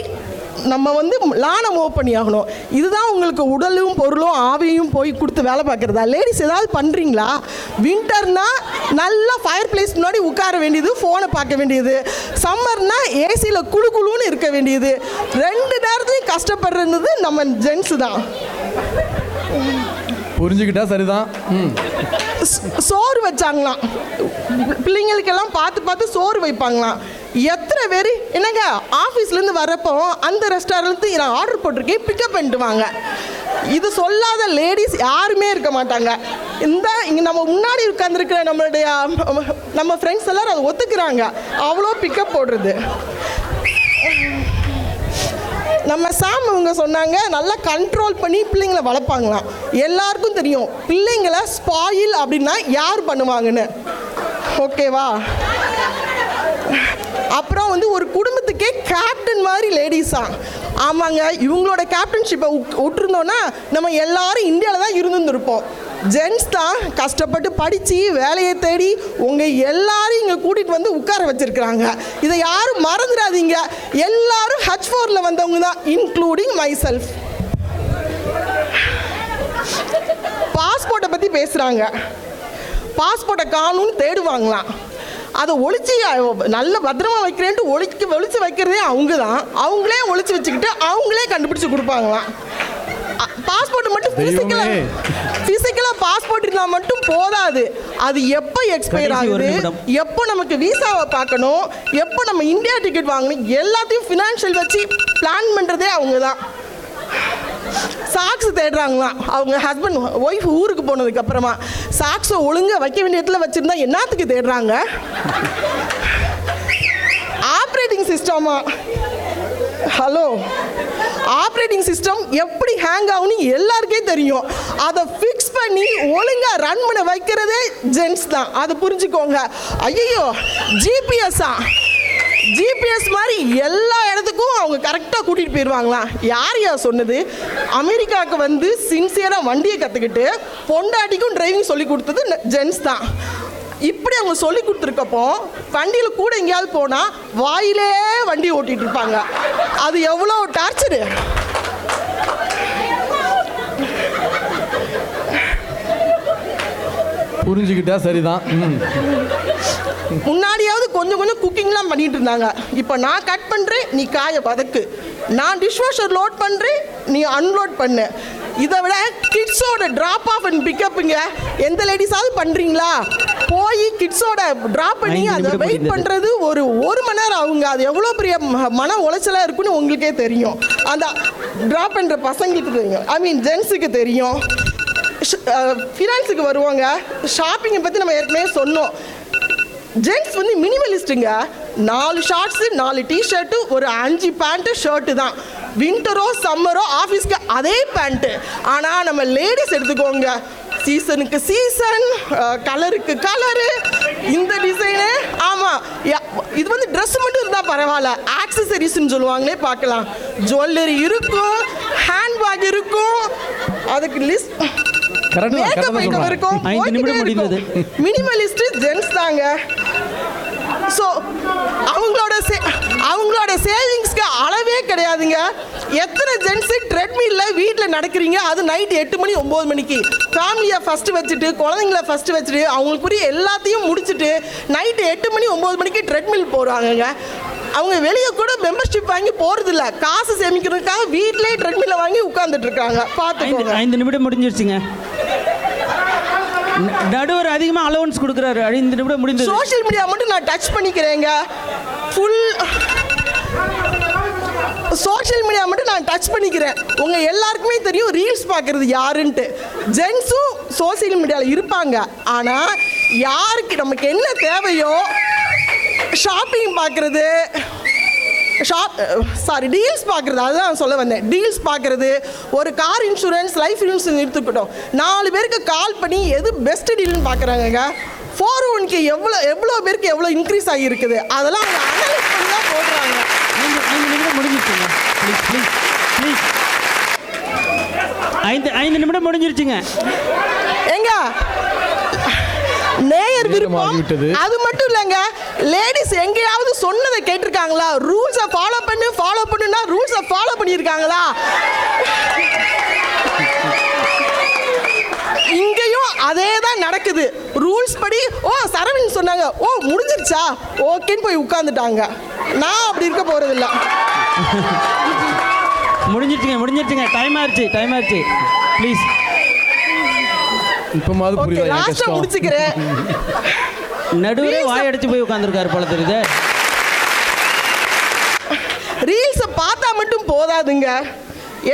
நம்ம வந்து லானை மூவ் பண்ணி ஆகணும். இதுதான் உங்களுக்கு உடலும் பொருளும் ஆவியும் போய் கொடுத்து வேலை பார்க்குறதா? லேடிஸ் ஏதாவது பண்ணுறீங்களா? வின்டர்னா நல்லா ஃபயர் பிளேஸ் முன்னாடி உட்கார வேண்டியது, ஃபோனை பார்க்க வேண்டியது. சம்மர்னா ஏசியில் குளுன்னு இருக்க வேண்டியது. 2 நேரத்துலையும் கஷ்டப்படுறது நம்ம ஜென்ஸு தான். புரிஞ்சுக்கிட்டா சரிதான். சோறு வச்சாங்களாம், பிள்ளைங்களுக்கெல்லாம் பார்த்து சோறு வைப்பாங்களாம். எத்தனை பேர் என்னங்க ஆஃபீஸ்லேருந்து வரப்போ அந்த ரெஸ்டாரண்ட்லேருந்து நான் ஆர்டர் போட்டிருக்கேன், பிக்கப் பண்ணிட்டு வாங்க. இது சொல்லாத லேடிஸ் யாருமே இருக்க மாட்டாங்க. இங்கே நம்ம முன்னாடி உட்காந்துருக்கிற நம்ம ஃப்ரெண்ட்ஸ் எல்லோரும் அதை ஒத்துக்கிறாங்க. அவ்வளோ பிக்கப் போடுறது. நம்ம சாம் அவங்க சொன்னாங்க நல்லா கண்ட்ரோல் பண்ணி பிள்ளைங்களை வளர்ப்பாங்களாம். எல்லாருக்கும் தெரியும் பிள்ளைங்களை ஸ்பாயில் அப்படின்னா யார் பண்ணுவாங்கன்னு. ஓகேவா? அப்புறம் வந்து ஒரு குடும்பத்துக்கே கேப்டன் மாதிரி லேடிஸா. ஆமாங்க, இவங்களோட கேப்டன்ஷிப்பை விட்டுருந்தோன்னா நம்ம எல்லாரும் இந்தியாவில் தான் இருந்துருப்போம். ஜென்ட்ஸ் தான் கஷ்டப்பட்டு படித்து வேலையை தேடி உங்கள் எல்லாரும் இங்கே கூட்டிகிட்டு வந்து உட்கார வச்சுருக்குறாங்க. இதை யாரும் மறந்துடாதீங்க. எல்லாரும் H4ல் வந்தவங்க தான், இன்க்ளூடிங் மை செல்ஃப். பாஸ்போர்ட்டை பற்றி பேசுகிறாங்க. பாஸ்போர்ட்டை காணும்னு தேடுவாங்களாம். அதை ஒழிச்சு நல்ல பத்திரமா வைக்கிறேன்ட்டு ஒழிச்சு வைக்கிறதே அவங்க தான். அவங்களே ஒழிச்சு வச்சுக்கிட்டு அவங்களே கண்டுபிடிச்சி கொடுப்பாங்களாம். பாஸ்போர்ட் மட்டும் ஃபிசிக்கலாக பாஸ்போர்ட் இருந்தால் மட்டும் போதாது. அது எப்போ எக்ஸ்பயர் ஆகுது, எப்போ நமக்கு விசாவை பார்க்கணும், எப்போ நம்ம இந்தியா டிக்கெட் வாங்கணும், எல்லாத்தையும் ஃபினான்ஷியல் வச்சு பிளான் பண்ணுறதே அவங்க தான். சாக்ஸ் தேடுறாங்களாம். அவங்க ஹஸ்பண்ட் ஒய்ஃப் ஊருக்கு போனதுக்கு அப்புறமா சாக்ஸை ஒழுங்காக வைக்க வேண்டிய இடத்துல வச்சுருந்தா என்னத்துக்கு தேடுறாங்க? ஆப்ரேட்டிங் சிஸ்டமா? ஹலோ, ஆப்ரேட்டிங் சிஸ்டம் எப்படி ஹேங் ஆகும்னு எல்லாருக்கே தெரியும். அதை ஃபிக்ஸ் பண்ணி ஒழுங்காக ரன் பண்ண வைக்கிறதே ஜென்ட்ஸ் தான். அதை புரிஞ்சுக்கோங்க. ஐயோ, ஜிபிஎஸ் மாதிரி எல்லா இடத்துக்கும் அவங்க கரெக்டாக கூட்டிகிட்டு போயிடுவாங்களா? யார் சொன்னது? அமெரிக்காவுக்கு வந்து சின்சியராக வண்டியை கற்றுக்கிட்டு பொண்டாட்டிக்கும் டிரைவிங் சொல்லி கொடுத்தது ஜென்ட்ஸ் தான். இப்படி அவங்க சொல்லி கொடுத்துருக்கப்போ வண்டியில் கூட எங்கேயாவது போனால் வாயிலே வண்டி ஓட்டிகிட்டு இருப்பாங்க. அது எவ்வளோ டார்ச்சரு! புரிஞ்சுக்கிட்டா சரிதான். முன்னாடியாவது கொஞ்சம் குக்கிங்லாம் பண்ணிட்டு இருந்தாங்க. இப்போ நான் கட் பண்ணுறேன், நீ காய வதக்கு. நான் டிஷ்வாஷர் லோட் பண்ணுறேன், நீ அன்லோட் பண்ணு. இதை விட கிட்ஸோட ட்ராப் ஆஃப் அண்ட் பிக்கப்புங்க எந்த லேடிஸாவது பண்ணுறீங்களா? போய் கிட்ஸோட ட்ராப் பண்ணி அதை வெயிட் பண்ணுறது ஒரு மணி நேரம் ஆகுங்க. அது எவ்வளோ பெரிய மன உளைச்சலாக இருக்குன்னு உங்களுக்கே தெரியும். அந்த ட்ராப் பண்ணுற பசங்களுக்கு தெரியும், ஜென்ஸுக்கு தெரியும். ஃபினான்ஸுக்கு வருவாங்க. ஷாப்பிங்கை பற்றி நம்ம ஏற்கனவே சொன்னோம். ஜென்ட்ஸ் வந்து மினிமலிஸ்ட்டுங்க. 4 ஷார்ட்ஸு, 4 டிஷர்ட்டு, ஒரு 5 பேண்ட்டு ஷர்ட்டு தான். வின்டரோ சம்மரோ ஆஃபீஸ்க்கு அதே பேண்ட்டு. ஆனால் நம்ம லேடிஸ் எடுத்துக்கோங்க, சீசனுக்கு சீசன், கலருக்கு கலரு, இந்த டிசைனு. ஆமாம், இது வந்து ட்ரெஸ் மட்டும் இருந்தால் பரவாயில்ல, ஆக்சசரிஸ்ன்னு சொல்லுவாங்களே, பார்க்கலாம். ஜுவல்லரி இருக்கும், ஹேண்ட்பேக் இருக்கும், அதுக்கு லிஸ்ட் மேக்கப் இருக்கும். மினிமலிஸ்ட் ஜென்ட்ஸ் தாங்க. ஸோ அவங்களோட சேவிங்ஸ்க்கு அளவே கிடையாதுங்க. எத்தனை ஜென்ஸு ட்ரெட்மில்ல வீட்டில் நடக்கிறீங்க, அது நைட்டு 8 மணி 9 மணிக்கு ஃபேமிலியை ஃபஸ்ட்டு வச்சுட்டு குழந்தைங்கள ஃபஸ்ட்டு வச்சுட்டு அவங்களுக்குரிய எல்லாத்தையும் முடிச்சுட்டு நைட்டு 8 மணி 9 மணிக்கு ட்ரெட்மில் போகிறாங்கங்க. அவங்க வெளியே கூட மெம்பர்ஷிப் வாங்கி போகிறதில்ல, காசு சேமிக்கிறதுக்காக வீட்டிலே ட்ரெட்மில்ல வாங்கி உட்காந்துட்டு இருக்காங்க. பார்த்துக்கோங்க. 5 நிமிடம் முடிஞ்சிருச்சுங்க. நடுவர் அதிகமாக அலவன்ஸ் கொடுக்குறாரு. 5 நிமிடம் முடிஞ்சு. சோஷியல் மீடியா மட்டும் நான் டச் பண்ணிக்கிறேங்க. ஃபுல் சோஷியல் மீடியா மட்டும் நான் டச் பண்ணிக்கிறேன். உங்கள் எல்லாருக்குமே தெரியும் ரீல்ஸ் பார்க்குறது யாருன்ட்டு. ஜென்ஸும் சோஷியல் மீடியாவில் இருப்பாங்க. ஆனால் யாருக்கு நமக்கு என்ன தேவையோ ஷாப்பிங் பார்க்குறது, டீல்ஸ் பார்க்குறது, அதுதான் சொல்ல வந்தேன். டீல்ஸ் பார்க்குறது, ஒரு கார் இன்சூரன்ஸ், லைஃப் இன்சூரன்ஸ் எடுத்துக்கிட்டோம். 4 பேருக்கு கால் பண்ணி எது பெஸ்ட் டீல்னு பார்க்குறாங்க. 401k எவ்வளோ பேருக்கு எவ்வளோ இன்க்ரீஸ் ஆகியிருக்குது, அதெல்லாம் அவங்க அனலைஸ் பண்ணி தான் போடுறாங்க. 5 நிமிடம் முடிஞ்சிருச்சுங்க. ப்ளீஸ் 5 நிமிடம் முடிஞ்சிருச்சுங்க. எங்க நேயர் விருப்பம் அது மட்டும் இல்லைங்க. லேடிஸ் எங்கேயாவது சொன்னதை கேட்டிருக்காங்களா? ரூல்ஸை ஃபாலோ பண்ணுன்னா ரூல்ஸை ஃபாலோ பண்ணியிருக்காங்களா? இங்கேயும் அதே தான் நடக்குது. ரூல்ஸ் படி சரவணன் சொன்னாங்க, முடிஞ்சிருச்சா, ஓகேன்னு போய் உட்காந்துட்டாங்க. நான் அப்படி இருக்க போறதில்ல. முடிஞ்சிருச்சுங்க. டைம் ஆயிடுச்சு. ப்ளீஸ் இப்போ மாதிரி புரியுதா? முடிச்சுக்கிறேன். நடுவே வாயடிச்சு போய் உட்காந்துருக்காரு போல தெரியுது. ரீல்ஸை பார்த்தா மட்டும் போதாதுங்க,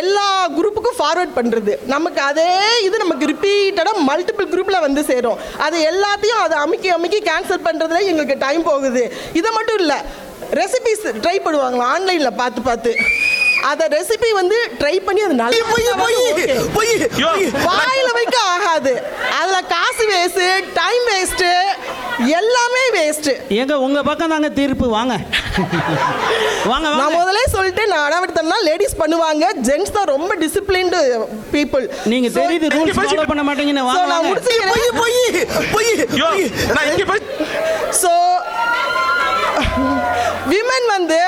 எல்லா குரூப்புக்கும் ஃபார்வர்ட் பண்ணுறது. நமக்கு அதே இது நமக்கு ரிப்பீட்டடாக மல்டிபிள் குரூப்பில் வந்து சேரும். அது எல்லாத்தையும் அதை அமைக்கி கேன்சல் பண்ணுறதுல எங்களுக்கு டைம் போகுது. இதை மட்டும் இல்லை, ரெசிபிஸ் ட்ரை பண்ணுவாங்களா ஆன்லைனில் பார்த்து அதை ரெசிபி வந்து ட்ரை பண்ணி அது நல்ல வாயில வைக்க ஆகாது. அதில் காசு வேஸ்ட்டு, டைம் வேஸ்ட்டு, எல்லாமே வேஸ்ட்டு. எங்க உங்க பக்கம் தாங்க தீர்ப்பு. வாங்க. நான் முதல்ல சொல்லிட்டேன், நான் அடாவடித்தனம்னா லேடிஸ் பண்ணுவாங்க, ஜென்ஸ் தான் ரொம்ப டிசிப்ளின்டு பீப்புள். நீங்க தெரியுது ரூல்ஸ் ஃபாலோ பண்ண மாட்டீங்கன்னு. வாங்க. நான் முடிச்சுக்கிறேன். ஸோ விமன் வந்து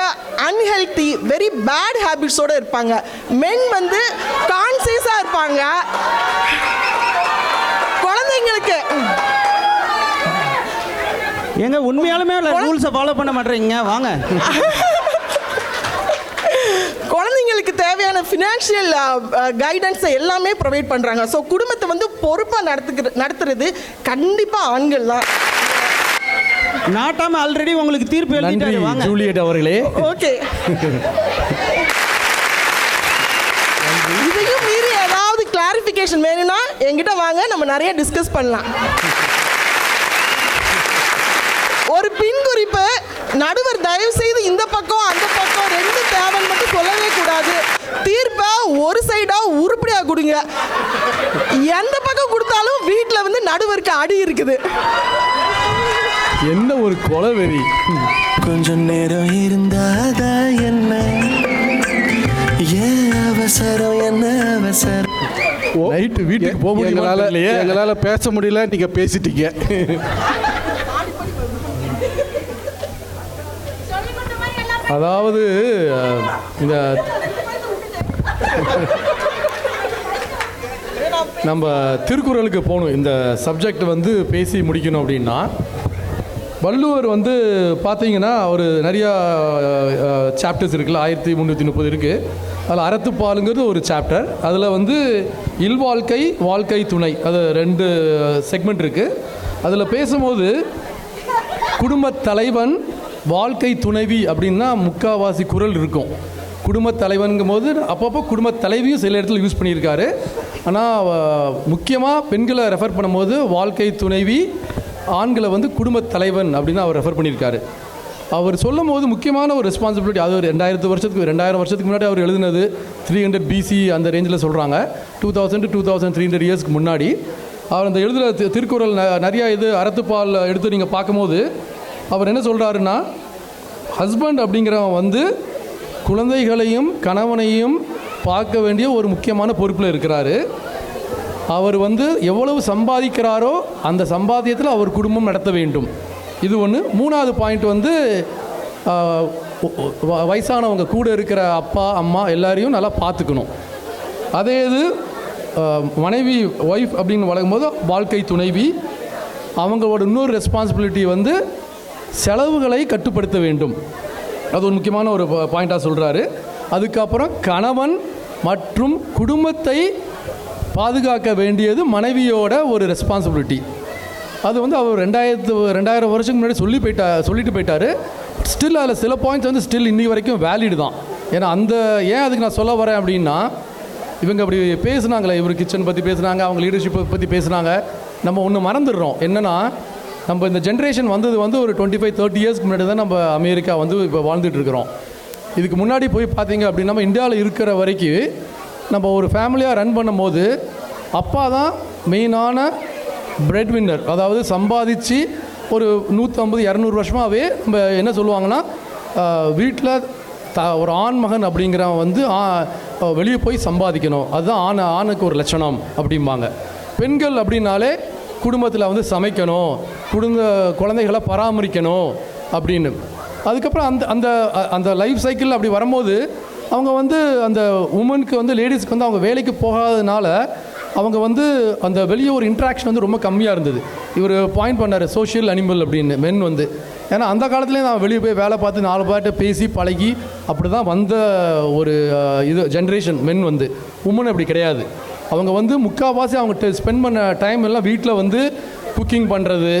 அன்ஹெல்தி வெரி பேட் ஹேபிட்ஸோடு இருப்பாங்க. மென் வந்து கான்சியஸாக இருப்பாங்க. குழந்தைங்களுக்கு எங்க உண்மையாலுமே ரூல்ஸை ஃபாலோ பண்ண மாட்டேறீங்க. வாங்க. குழந்தைங்களுக்கு தேவையான ஃபினான்ஷியல் கைடன்ஸை எல்லாமே ப்ரொவைட் பண்ணுறாங்க. ஸோ குடும்பத்தை வந்து பொறுப்பாக நடத்துறது கண்டிப்பாக ஆண்கள் தான். நாட்டாம ஆல்ரெடி உங்களுக்கு தீர்ப்பு எழுதிட்டாரு. வாங்க ஜூலியட் அவர்களே. ஓகே. இதையும் மீறி ஏதாவது கிளாரிஃபிகேஷன் வேணும்னா என்கிட்ட வாங்க, நம்ம நிறைய டிஸ்கஸ் பண்ணலாம். ஒரு பின் குறிப்பு, நடுவர் தயவு செய்து இந்த பக்கம் அந்த பக்கம் 2 தேவைன்னு மட்டும் சொல்லவே கூடாது. தீர்ப்பை ஒரு சைடா உருப்படியா கொடுங்க. எந்த பக்கம் கொடுத்தாலும் வீட்டில் வந்து நடுவருக்கு அடி இருக்குது. என்ன ஒரு கொலவெறி. கொஞ்சம் நேரம் இருந்தாதா என்ன, என்ன அவசரம். நைட்டு வீட்டுக்கு போக முடியல, எங்களால் பேச முடியல, நீங்க பேசிட்டீங்க. அதாவது இந்த நம்ம திருக்குறளுக்கு போகணும். இந்த சப்ஜெக்ட் வந்து பேசி முடிக்கணும் அப்படின்னா, வள்ளுவர் வந்து பார்த்தீங்கன்னா அவர் நிறையா சாப்டர்ஸ் இருக்குல்ல, 1330 இருக்குது. அதில் அறத்துப்பாலுங்கிறது ஒரு சாப்டர். அதில் வந்து இல்வாழ்க்கை, வாழ்க்கை துணை, அது 2 செக்மெண்ட் இருக்குது. அதில் பேசும்போது குடும்பத் தலைவன், வாழ்க்கை துணைவி அப்படின்னா முக்காவாசி குறள் இருக்கும். குடும்பத் தலைவனுங்கும் போது அப்பப்போ குடும்பத் தலைவியும் சில இடத்துல யூஸ் பண்ணியிருக்காரு. ஆனால் முக்கியமாக பெண்களை ரெஃபர் பண்ணும்போது வாழ்க்கை துணைவி, ஆண்களை வந்து குடும்பத் தலைவன் அப்படின்னு அவர் ரெஃபர் பண்ணியிருக்காரு. அவர் சொல்லும் போது முக்கியமான ஒரு ரெஸ்பான்சிபிலிட்டி, அது ஒரு 2000 வருஷத்துக்கு முன்னாடி அவர் எழுதினது. 300 BC அந்த ரேஞ்சில் சொல்கிறாங்க. 2000 to 2300 இயர்ஸ்க்கு முன்னாடி அவர் அந்த எழுதுகிற திருக்குறள் நிறையா இது அறத்துப்பால் எடுத்து நீங்கள் பார்க்கும்போது அவர் என்ன சொல்கிறாருன்னா, ஹஸ்பண்ட் அப்படிங்கிறவன் வந்து குழந்தைகளையும் கணவனையும் பார்க்க வேண்டிய ஒரு முக்கியமான பொறுப்பில் இருக்கிறாரு. அவர் வந்து எவ்வளவு சம்பாதிக்கிறாரோ அந்த சம்பாத்தியத்தில் அவர் குடும்பம் நடத்த வேண்டும். இது ஒன்று. 3வது பாயிண்ட் வந்து வயசானவங்க கூட இருக்கிற அப்பா அம்மா எல்லாரையும் நல்லா பார்த்துக்கணும். அதே இது மனைவி ஒய்ஃப் அப்படின்னு வளரும்போது வாழ்க்கை துணைவி அவங்களோட இன்னொரு ரெஸ்பான்சிபிலிட்டி வந்து செலவுகளை கட்டுப்படுத்த வேண்டும். அது ஒரு முக்கியமான ஒரு பாயிண்டாக சொல்கிறாரு. அதுக்கப்புறம் கணவன் மற்றும் குடும்பத்தை பாதுகாக்க வேண்டியது மனைவியோட ஒரு ரெஸ்பான்சிபிலிட்டி. அது வந்து அவர் 2000 வருஷத்துக்கு முன்னாடி சொல்லிட்டு போயிட்டார். ஸ்டில் அதில் சில பாயிண்ட்ஸ் வந்து ஸ்டில் இன்னி வரைக்கும் வேலிடு தான். ஏன்னா ஏன் அதுக்கு நான் சொல்ல வரேன் அப்படின்னா, இவங்க அப்படி பேசுனாங்களே, இவர் கிச்சன் பற்றி பேசுனாங்க, அவங்க லீடர்ஷிப்பை பற்றி பேசுனாங்க. நம்ம ஒன்று மறந்துடுறோம். என்னென்னா, நம்ம இந்த ஜென்ரேஷன் வந்தது வந்து ஒரு 25-30 இயர்ஸ்க்கு முன்னாடி தான் நம்ம அமெரிக்கா வந்து இப்போ வாழ்ந்துட்டு இருக்கிறோம். இதுக்கு முன்னாடி போய் பார்த்தீங்க அப்படின்னா, நம்ம இந்தியாவில் இருக்கிற வரைக்கும் நம்ம ஒரு ஃபேமிலியாக ரன் பண்ணும்போது அப்பா தான் மெயினான பிரெட் வின்னர். அதாவது சம்பாதிச்சு ஒரு 150-200 வருஷமாகவே நம்ம என்ன சொல்லுவாங்கன்னா, வீட்டில் ஒரு ஆண் மகன் அப்படிங்கிறவன் வந்து வெளியே போய் சம்பாதிக்கணும், அதுதான் ஆணுக்கு ஒரு லட்சணம் அப்படிம்பாங்க. பெண்கள் அப்படின்னாலே குடும்பத்தில் வந்து சமைக்கணும், குழந்தைகளை பராமரிக்கணும் அப்படின்னு. அதுக்கப்புறம் அந்த லைஃப் சைக்கிள் அப்படி வரும்போது அவங்க வந்து அந்த உமனுக்கு வந்து லேடிஸ்க்கு வந்து அவங்க வேலைக்கு போகாததுனால அவங்க வந்து அந்த வெளியே ஒரு இன்ட்ராக்ஷன் வந்து ரொம்ப கம்மியாக இருந்தது. இவர் பாயிண்ட் பண்ணார் சோஷியல் அனிமல் அப்படின்னு. மென் வந்து ஏன்னா அந்த காலத்துலேயே நான் வெளியே போய் வேலை பார்த்து 4 பேர்ட்ட பேசி பழகி அப்படி தான் வந்த ஒரு ஜென்ரேஷன் மென் வந்து. உமன் அப்படி கிடையாது. அவங்க வந்து முக்கால்வாசி அவங்க ஸ்பெண்ட் பண்ண டைம் எல்லாம் வீட்டில் வந்து குக்கிங் பண்ணுறது,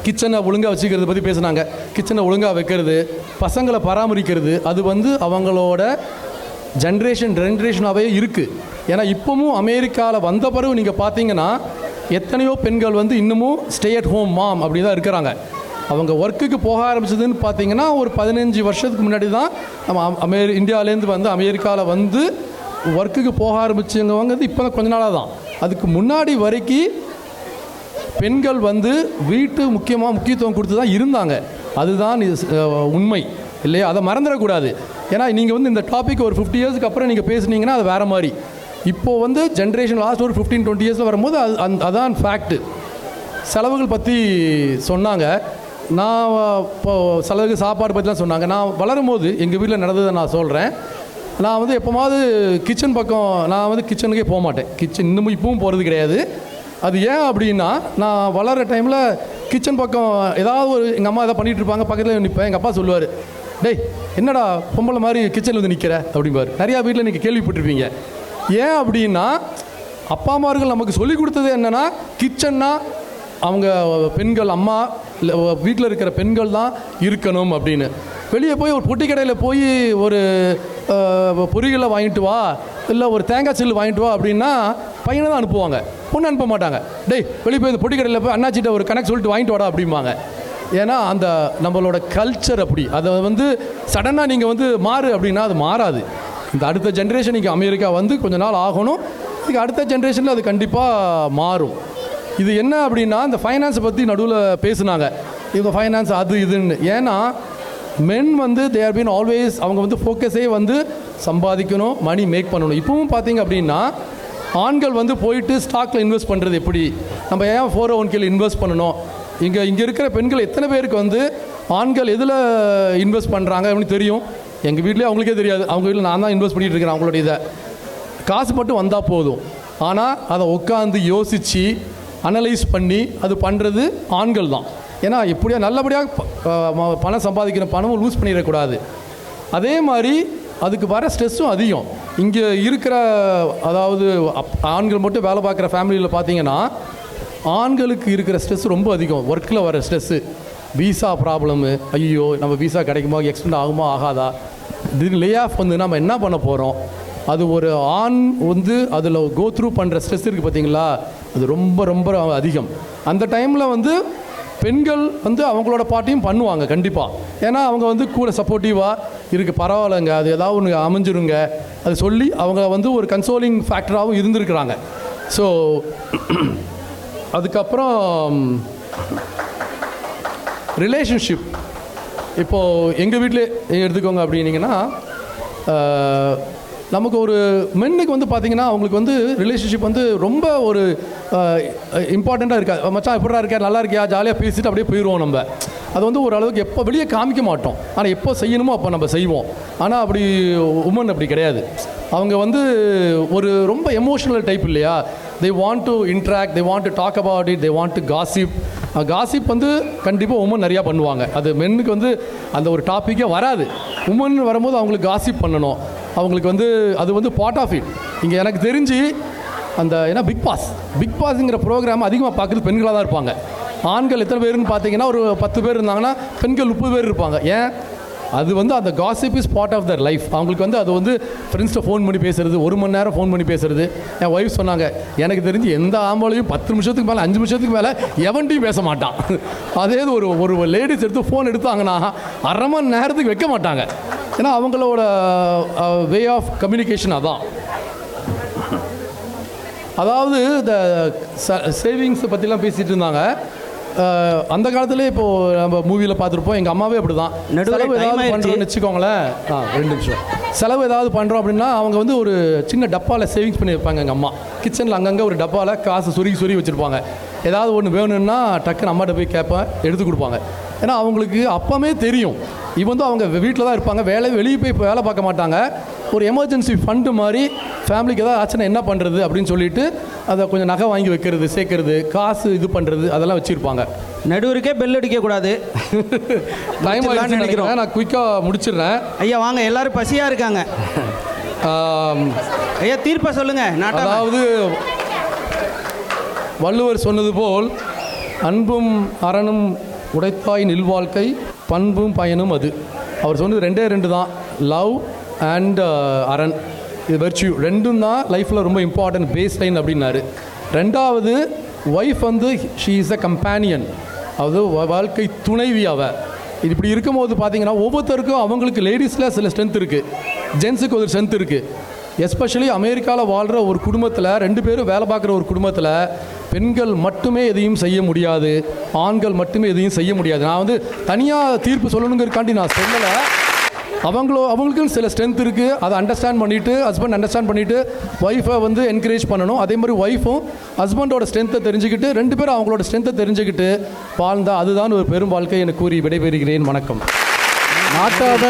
கிச்சனை ஒழுங்காக வச்சுக்கிறது பற்றி பேசுனாங்க. கிச்சனை ஒழுங்காக வைக்கிறது, பசங்களை பராமரிக்கிறது, அது வந்து அவங்களோட ஜென்ரேஷனாகவே இருக்குது. ஏன்னா இப்போவும் அமெரிக்காவில் வந்த பிறகு நீங்கள் பார்த்தீங்கன்னா எத்தனையோ பெண்கள் வந்து இன்னமும் ஸ்டே அட் ஹோம் மாம் அப்படி தான் இருக்கிறாங்க. அவங்க ஒர்க்குக்கு போக ஆரம்பிச்சதுன்னு பார்த்தீங்கன்னா ஒரு 15 வருஷத்துக்கு முன்னாடி தான் நம்ம இந்தியாவிலேருந்து வந்து அமெரிக்காவில் வந்து ஒர்க்குக்கு போக ஆரம்பிச்சவங்க வந்து இப்போ தான் கொஞ்ச நாளாக தான். அதுக்கு முன்னாடி வரைக்கும் பெண்கள் வந்து வீட்டு முக்கியத்துவம் கொடுத்து தான் இருந்தாங்க. அதுதான் உண்மை இல்லையா? அதை மறந்துடக்கூடாது. ஏன்னா நீங்கள் வந்து இந்த டாபிக் ஒரு 50 இயர்ஸ்க்கு அப்புறம் நீங்கள் பேசுனீங்கன்னா அது வேறு மாதிரி. இப்போது வந்து ஜென்ரேஷன் லாஸ்ட் ஒரு 15-20 இயர்ஸில் வரும்போது அதான் ஃபேக்ட்டு. செலவுகள் பற்றி சொன்னாங்க. நான் இப்போது செலவுக்கு சாப்பாடு பற்றிலாம் சொன்னாங்க. நான் வளரும்போது எங்கள் வீட்டில் நடந்ததை நான் சொல்கிறேன். நான் வந்து எப்போமாவது கிச்சன் பக்கம் நான் வந்து கிச்சனுக்கே போக மாட்டேன். கிச்சன் இன்னமும் இப்பவும் போகிறது கிடையாது. அது ஏன் அப்படின்னா, நான் வளர்கிற டைமில் கிச்சன் பக்கம் ஏதாவது ஒரு எங்கள் அம்மா எதாவது பண்ணிகிட்டு இருப்பாங்க, பக்கத்தில் நிற்பேன். எங்கள் அப்பா சொல்லுவார், டேய் என்னடா பொம்பளை மாதிரி கிச்சனில் வந்து நிற்கிற அப்படிம்பார். நிறையா வீட்டில் நீங்கள் கேள்விப்பட்டிருப்பீங்க. ஏன் அப்படின்னா, அப்பா அம்மார்கள் நமக்கு சொல்லி கொடுத்தது என்னென்னா, கிச்சன்னா அவங்க பெண்கள், அம்மா வீட்டில் இருக்கிற பெண்கள் தான் இருக்கணும் அப்படின்னு. வெளியே போய் ஒரு பொட்டி கடையில் போய் ஒரு பொரிகளை வாங்கிட்டு வா, இல்லை ஒரு தேங்காய் சில்லு வாங்கிட்டு வா அப்படின்னா பையனை தான் அனுப்புவாங்க, பொண்ணு அனுப்ப மாட்டாங்க. டேய் வெளியே போய் பொட்டி கடையில் போய் அண்ணாச்சிட்ட ஒரு கணக்கு சொல்லிட்டு வாங்கிட்டு வாடா அப்படிம்பாங்க. ஏன்னா அந்த நம்மளோட கல்ச்சர் அப்படி. அதை வந்து சடனாக நீங்கள் வந்து மாறு அப்படின்னா அது மாறாது. இந்த அடுத்த ஜென்ரேஷன் இங்கே அமெரிக்கா வந்து கொஞ்ச நாள் ஆகணும். இதுக்கு அடுத்த ஜென்ரேஷனில் அது கண்டிப்பாக மாறும். இது என்ன அப்படின்னா, இந்த ஃபைனான்ஸை பற்றி நடுவில் பேசுனாங்க. இவங்க ஃபைனான்ஸ் அது இதுன்னு. ஏன்னா மென் வந்து தே ஆர் பீன் ஆல்வேஸ், அவங்க வந்து ஃபோக்கஸே வந்து சம்பாதிக்கணும், மணி மேக் பண்ணணும். இப்பவும் பார்த்தீங்க அப்படின்னா ஆண்கள் வந்து போயிட்டு ஸ்டாக்கில் இன்வெஸ்ட் பண்ணுறது எப்படி, நம்ம ஏன் 401(k) இன்வெஸ்ட் பண்ணணும். இங்கே இருக்கிற பெண்கள் எத்தனை பேருக்கு வந்து ஆண்கள் எதில் இன்வெஸ்ட் பண்ணுறாங்க அப்படின்னு தெரியும்? எங்கள் வீட்லேயே அவங்களுக்கே தெரியாது. அவங்க வீட்டில் நான் தான் இன்வெஸ்ட் பண்ணிகிட்டு இருக்கிறேன். அவங்களோட இதை காசு மட்டும் வந்தால் போதும். ஆனால் அதை உட்காந்து யோசித்து அனலைஸ் பண்ணி அது பண்ணுறது ஆண்கள் தான். ஏன்னா எப்படியா நல்லபடியாக பணம் சம்பாதிக்கிற பணமும் லூஸ் பண்ணிடக்கூடாது. அதே மாதிரி அதுக்கு வர ஸ்ட்ரெஸ்ஸும் அதிகம். இங்கே இருக்கிற அதாவது ஆண்கள் மட்டும் வேலை பார்க்குற ஃபேமிலியில் பார்த்தீங்கன்னா ஆண்களுக்கு இருக்கிற ஸ்ட்ரெஸ் ரொம்ப அதிகம். ஒர்க்கில் வர ஸ்ட்ரெஸ்ஸு, வீசா ப்ராப்ளமு, ஐயோ நம்ம வீசா கிடைக்குமா, எக்ஸ்டெண்ட் ஆகுமா ஆகாதா, திடீர்னு லே ஆஃப் வந்து நம்ம என்ன பண்ண போகிறோம். அது ஒரு ஆண் வந்து அதில் கோ த்ரூ பண்ணுற ஸ்ட்ரெஸ் இருக்குது பார்த்தீங்களா, அது ரொம்ப ரொம்ப அதிகம். அந்த டைமில் வந்து பெண்கள் வந்து அவங்களோட பார்ட்டியும் பண்ணுவாங்க கண்டிப்பாக. ஏன்னா அவங்க வந்து கூட சப்போர்ட்டிவாக இருக்குது, பரவாயில்லைங்க அது ஏதாவது ஒன்று அமைஞ்சிருங்க அது சொல்லி அவங்க வந்து ஒரு கன்சோலிங் ஃபேக்டராகவும் இருந்திருக்கிறாங்க. ஸோ அதுக்கப்புறம் ரிலேஷன்ஷிப். இப்போது எங்கள் வீட்டில் எடுத்துக்கோங்க அப்படின்னீங்கன்னா நமக்கு ஒரு மென்னுக்கு வந்து பார்த்தீங்கன்னா அவங்களுக்கு வந்து ரிலேஷன்ஷிப் வந்து ரொம்ப ஒரு இம்பார்ட்டண்ட்டாக இருக்காது. மச்சான் எப்படா இருக்கியா, நல்லா இருக்கியா, ஜாலியாக பேசிட்டு அப்படியே போயிடுவோம் நம்ம. அது வந்து ஓரளவுக்கு எப்போ வெளியே காமிக்க மாட்டோம், ஆனால் எப்போ செய்யணுமோ அப்போ நம்ம செய்வோம். ஆனால் அப்படி உமன் அப்படி கிடையாது. அவங்க வந்து ஒரு ரொம்ப எமோஷனல் டைப் இல்லையா. they want to interact, they want to talk about it, they want to gossip. Gossip வந்து கண்டிப்பாக உமன் நிறையா பண்ணுவாங்க. அது மென்னுக்கு வந்து அந்த ஒரு டாப்பிக்கே வராது. உமன் வரும்போது அவங்களுக்கு காசிப் பண்ணணும். அவங்களுக்கு வந்து அது வந்து பார்ட் ஆஃப் இட். இங்கே எனக்கு தெரிஞ்சு அந்த ஏன்னா பிக் பாஸ்ங்கிற ப்ரோக்ராம் அதிகமாக பார்க்குறது பெண்களாக தான் இருப்பாங்க. ஆண்கள் எத்தனை பேருன்னு பார்த்தீங்கன்னா ஒரு 10 பேர் இருந்தாங்கன்னா பெண்கள் 30 பேர் இருப்பாங்க. ஏன்? அது வந்து அந்த gossip is part of their life. அவங்களுக்கு வந்து அது வந்து ஃப்ரெண்ட்ஸ்ட்டை ஃபோன் பண்ணி பேசுறது, 1 மணி நேரம் ஃபோன் பண்ணி பேசுறது. என் ஒய்ஃப் சொன்னாங்க, எனக்கு தெரிஞ்சு எந்த ஆம்பளையும் 10 நிமிஷத்துக்கு மேலே 5 நிமிஷத்துக்கு மேலே எவன்ட்டையும் பேச மாட்டான். அதே ஒரு லேடிஸ் எடுத்து ஃபோன் எடுத்தாங்கன்னா 1/2 மணி நேரத்துக்கு வைக்க மாட்டாங்க. ஏன்னா அவங்களோட வே ஆஃப் கம்யூனிகேஷன் அதான். அதாவது இந்த சேவிங்ஸை பற்றிலாம் பேசிகிட்டு இருந்தாங்க. அந்த காலத்துலேயே இப்போது நம்ம மூவியில் பார்த்துருப்போம். எங்கள் அம்மாவே அப்படி தான். செலவு ஏதாவது பண்ணுறோன்னு வச்சுக்கோங்களேன், 2 நிமிஷம் செலவு ஏதாவது பண்ணுறோம் அப்படின்னா அவங்க வந்து ஒரு சின்ன டப்பாவில் சேவிங்ஸ் பண்ணி வைப்பாங்க. எங்கள் அம்மா கிச்சனில் அங்கங்கே ஒரு டப்பாவில் காசு சொருகி வச்சுருப்பாங்க. ஏதாவது ஒன்று வேணும்னா டக்குன்னு அம்மாட்ட போய் கேட்பேன், எடுத்து கொடுப்பாங்க. ஏன்னா அவங்களுக்கு அப்பமே தெரியும் வந்து அவங்க வீட்டில் தான் இருப்பாங்க, வெளியே போய் வேலை பார்க்க மாட்டாங்க. ஒரு எமர்ஜென்சி ஃபண்டு மாதிரி ஃபேமிலிக்கு ஏதாவது ஆச்சுன்னா என்ன பண்ணுறது அப்படின்னு சொல்லிட்டு அதை கொஞ்சம் நகை வாங்கி வைக்கிறது, சேர்க்கறது, காசு இது பண்ணுறது அதெல்லாம் வச்சுருப்பாங்க. நடுவருக்கே பெல் அடிக்கக்கூடாது. டைம் நினைக்கிறேன், நான் குயிக்காக முடிச்சிடுறேன். ஐயா வாங்க, எல்லாரும் பசியாக இருக்காங்க. ஐயா தீர்ப்பை சொல்லுங்கள். அதாவது வள்ளுவர் சொன்னது போல் அன்பும் அறனும் உடைத்தாய் நில்வாழ்க்கை பண்பும் பயனும் அது. அவர் சொன்னது 2 தான், லவ் அண்ட் அரண். இது வெர்ச்சியூ ரெண்டும் தான் லைஃப்பில் ரொம்ப இம்பார்ட்டன்ட் பேஸ் லைன் அப்படின்னாரு. 2வது ஒய்ஃப் வந்து ஷீ இஸ் அ கம்பேனியன், அது வாழ்க்கை துணைவி அவ. இது இப்படி இருக்கும்போது பார்த்தீங்கன்னா ஒவ்வொருத்தருக்கும் அவங்களுக்கு லேடிஸில் சில ஸ்ட்ரென்த் இருக்குது, ஜென்ஸுக்கு ஒரு ஸ்ட்ரென்த் இருக்குது. எஸ்பெஷலி அமெரிக்காவில் வாழ்கிற ஒரு குடும்பத்தில் 2 பேரும் வேலை பார்க்குற ஒரு குடும்பத்தில் பெண்கள் மட்டுமே எதையும் செய்ய முடியாது, ஆண்கள் மட்டுமே எதையும் செய்ய முடியாது. நான் வந்து தனியாக தீர்ப்பு சொல்லணுங்கிறக்காண்டி நான் சொல்லலை. அவங்களுக்கும் சில ஸ்ட்ரென்த் இருக்குது, அதை அண்டர்ஸ்டாண்ட் பண்ணிவிட்டு ஹஸ்பண்ட் அண்டர்ஸ்டாண்ட் பண்ணிவிட்டு ஒய்ஃபை வந்து என்கரேஜ் பண்ணணும். அதே மாதிரி ஒய்ஃபும் ஹஸ்பண்டோட ஸ்ட்ரென்த்தை தெரிஞ்சுக்கிட்டு 2 பேரும் அவங்களோட ஸ்ட்ரென்த்தை தெரிஞ்சுக்கிட்டு வாழ்ந்தா அதுதான் ஒரு பெரும் வாழ்க்கை என கூறி விடைபெறுகிறேன். வணக்கம். மாட்டாத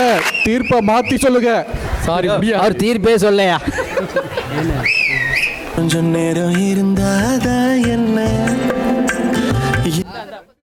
தீர்ப்பை மாற்றி சொல்லுங்க. சாரி, அவர் தீர்ப்பே சொல்லையா. கொஞ்சம் நேரம் இருந்தாதான் என்ன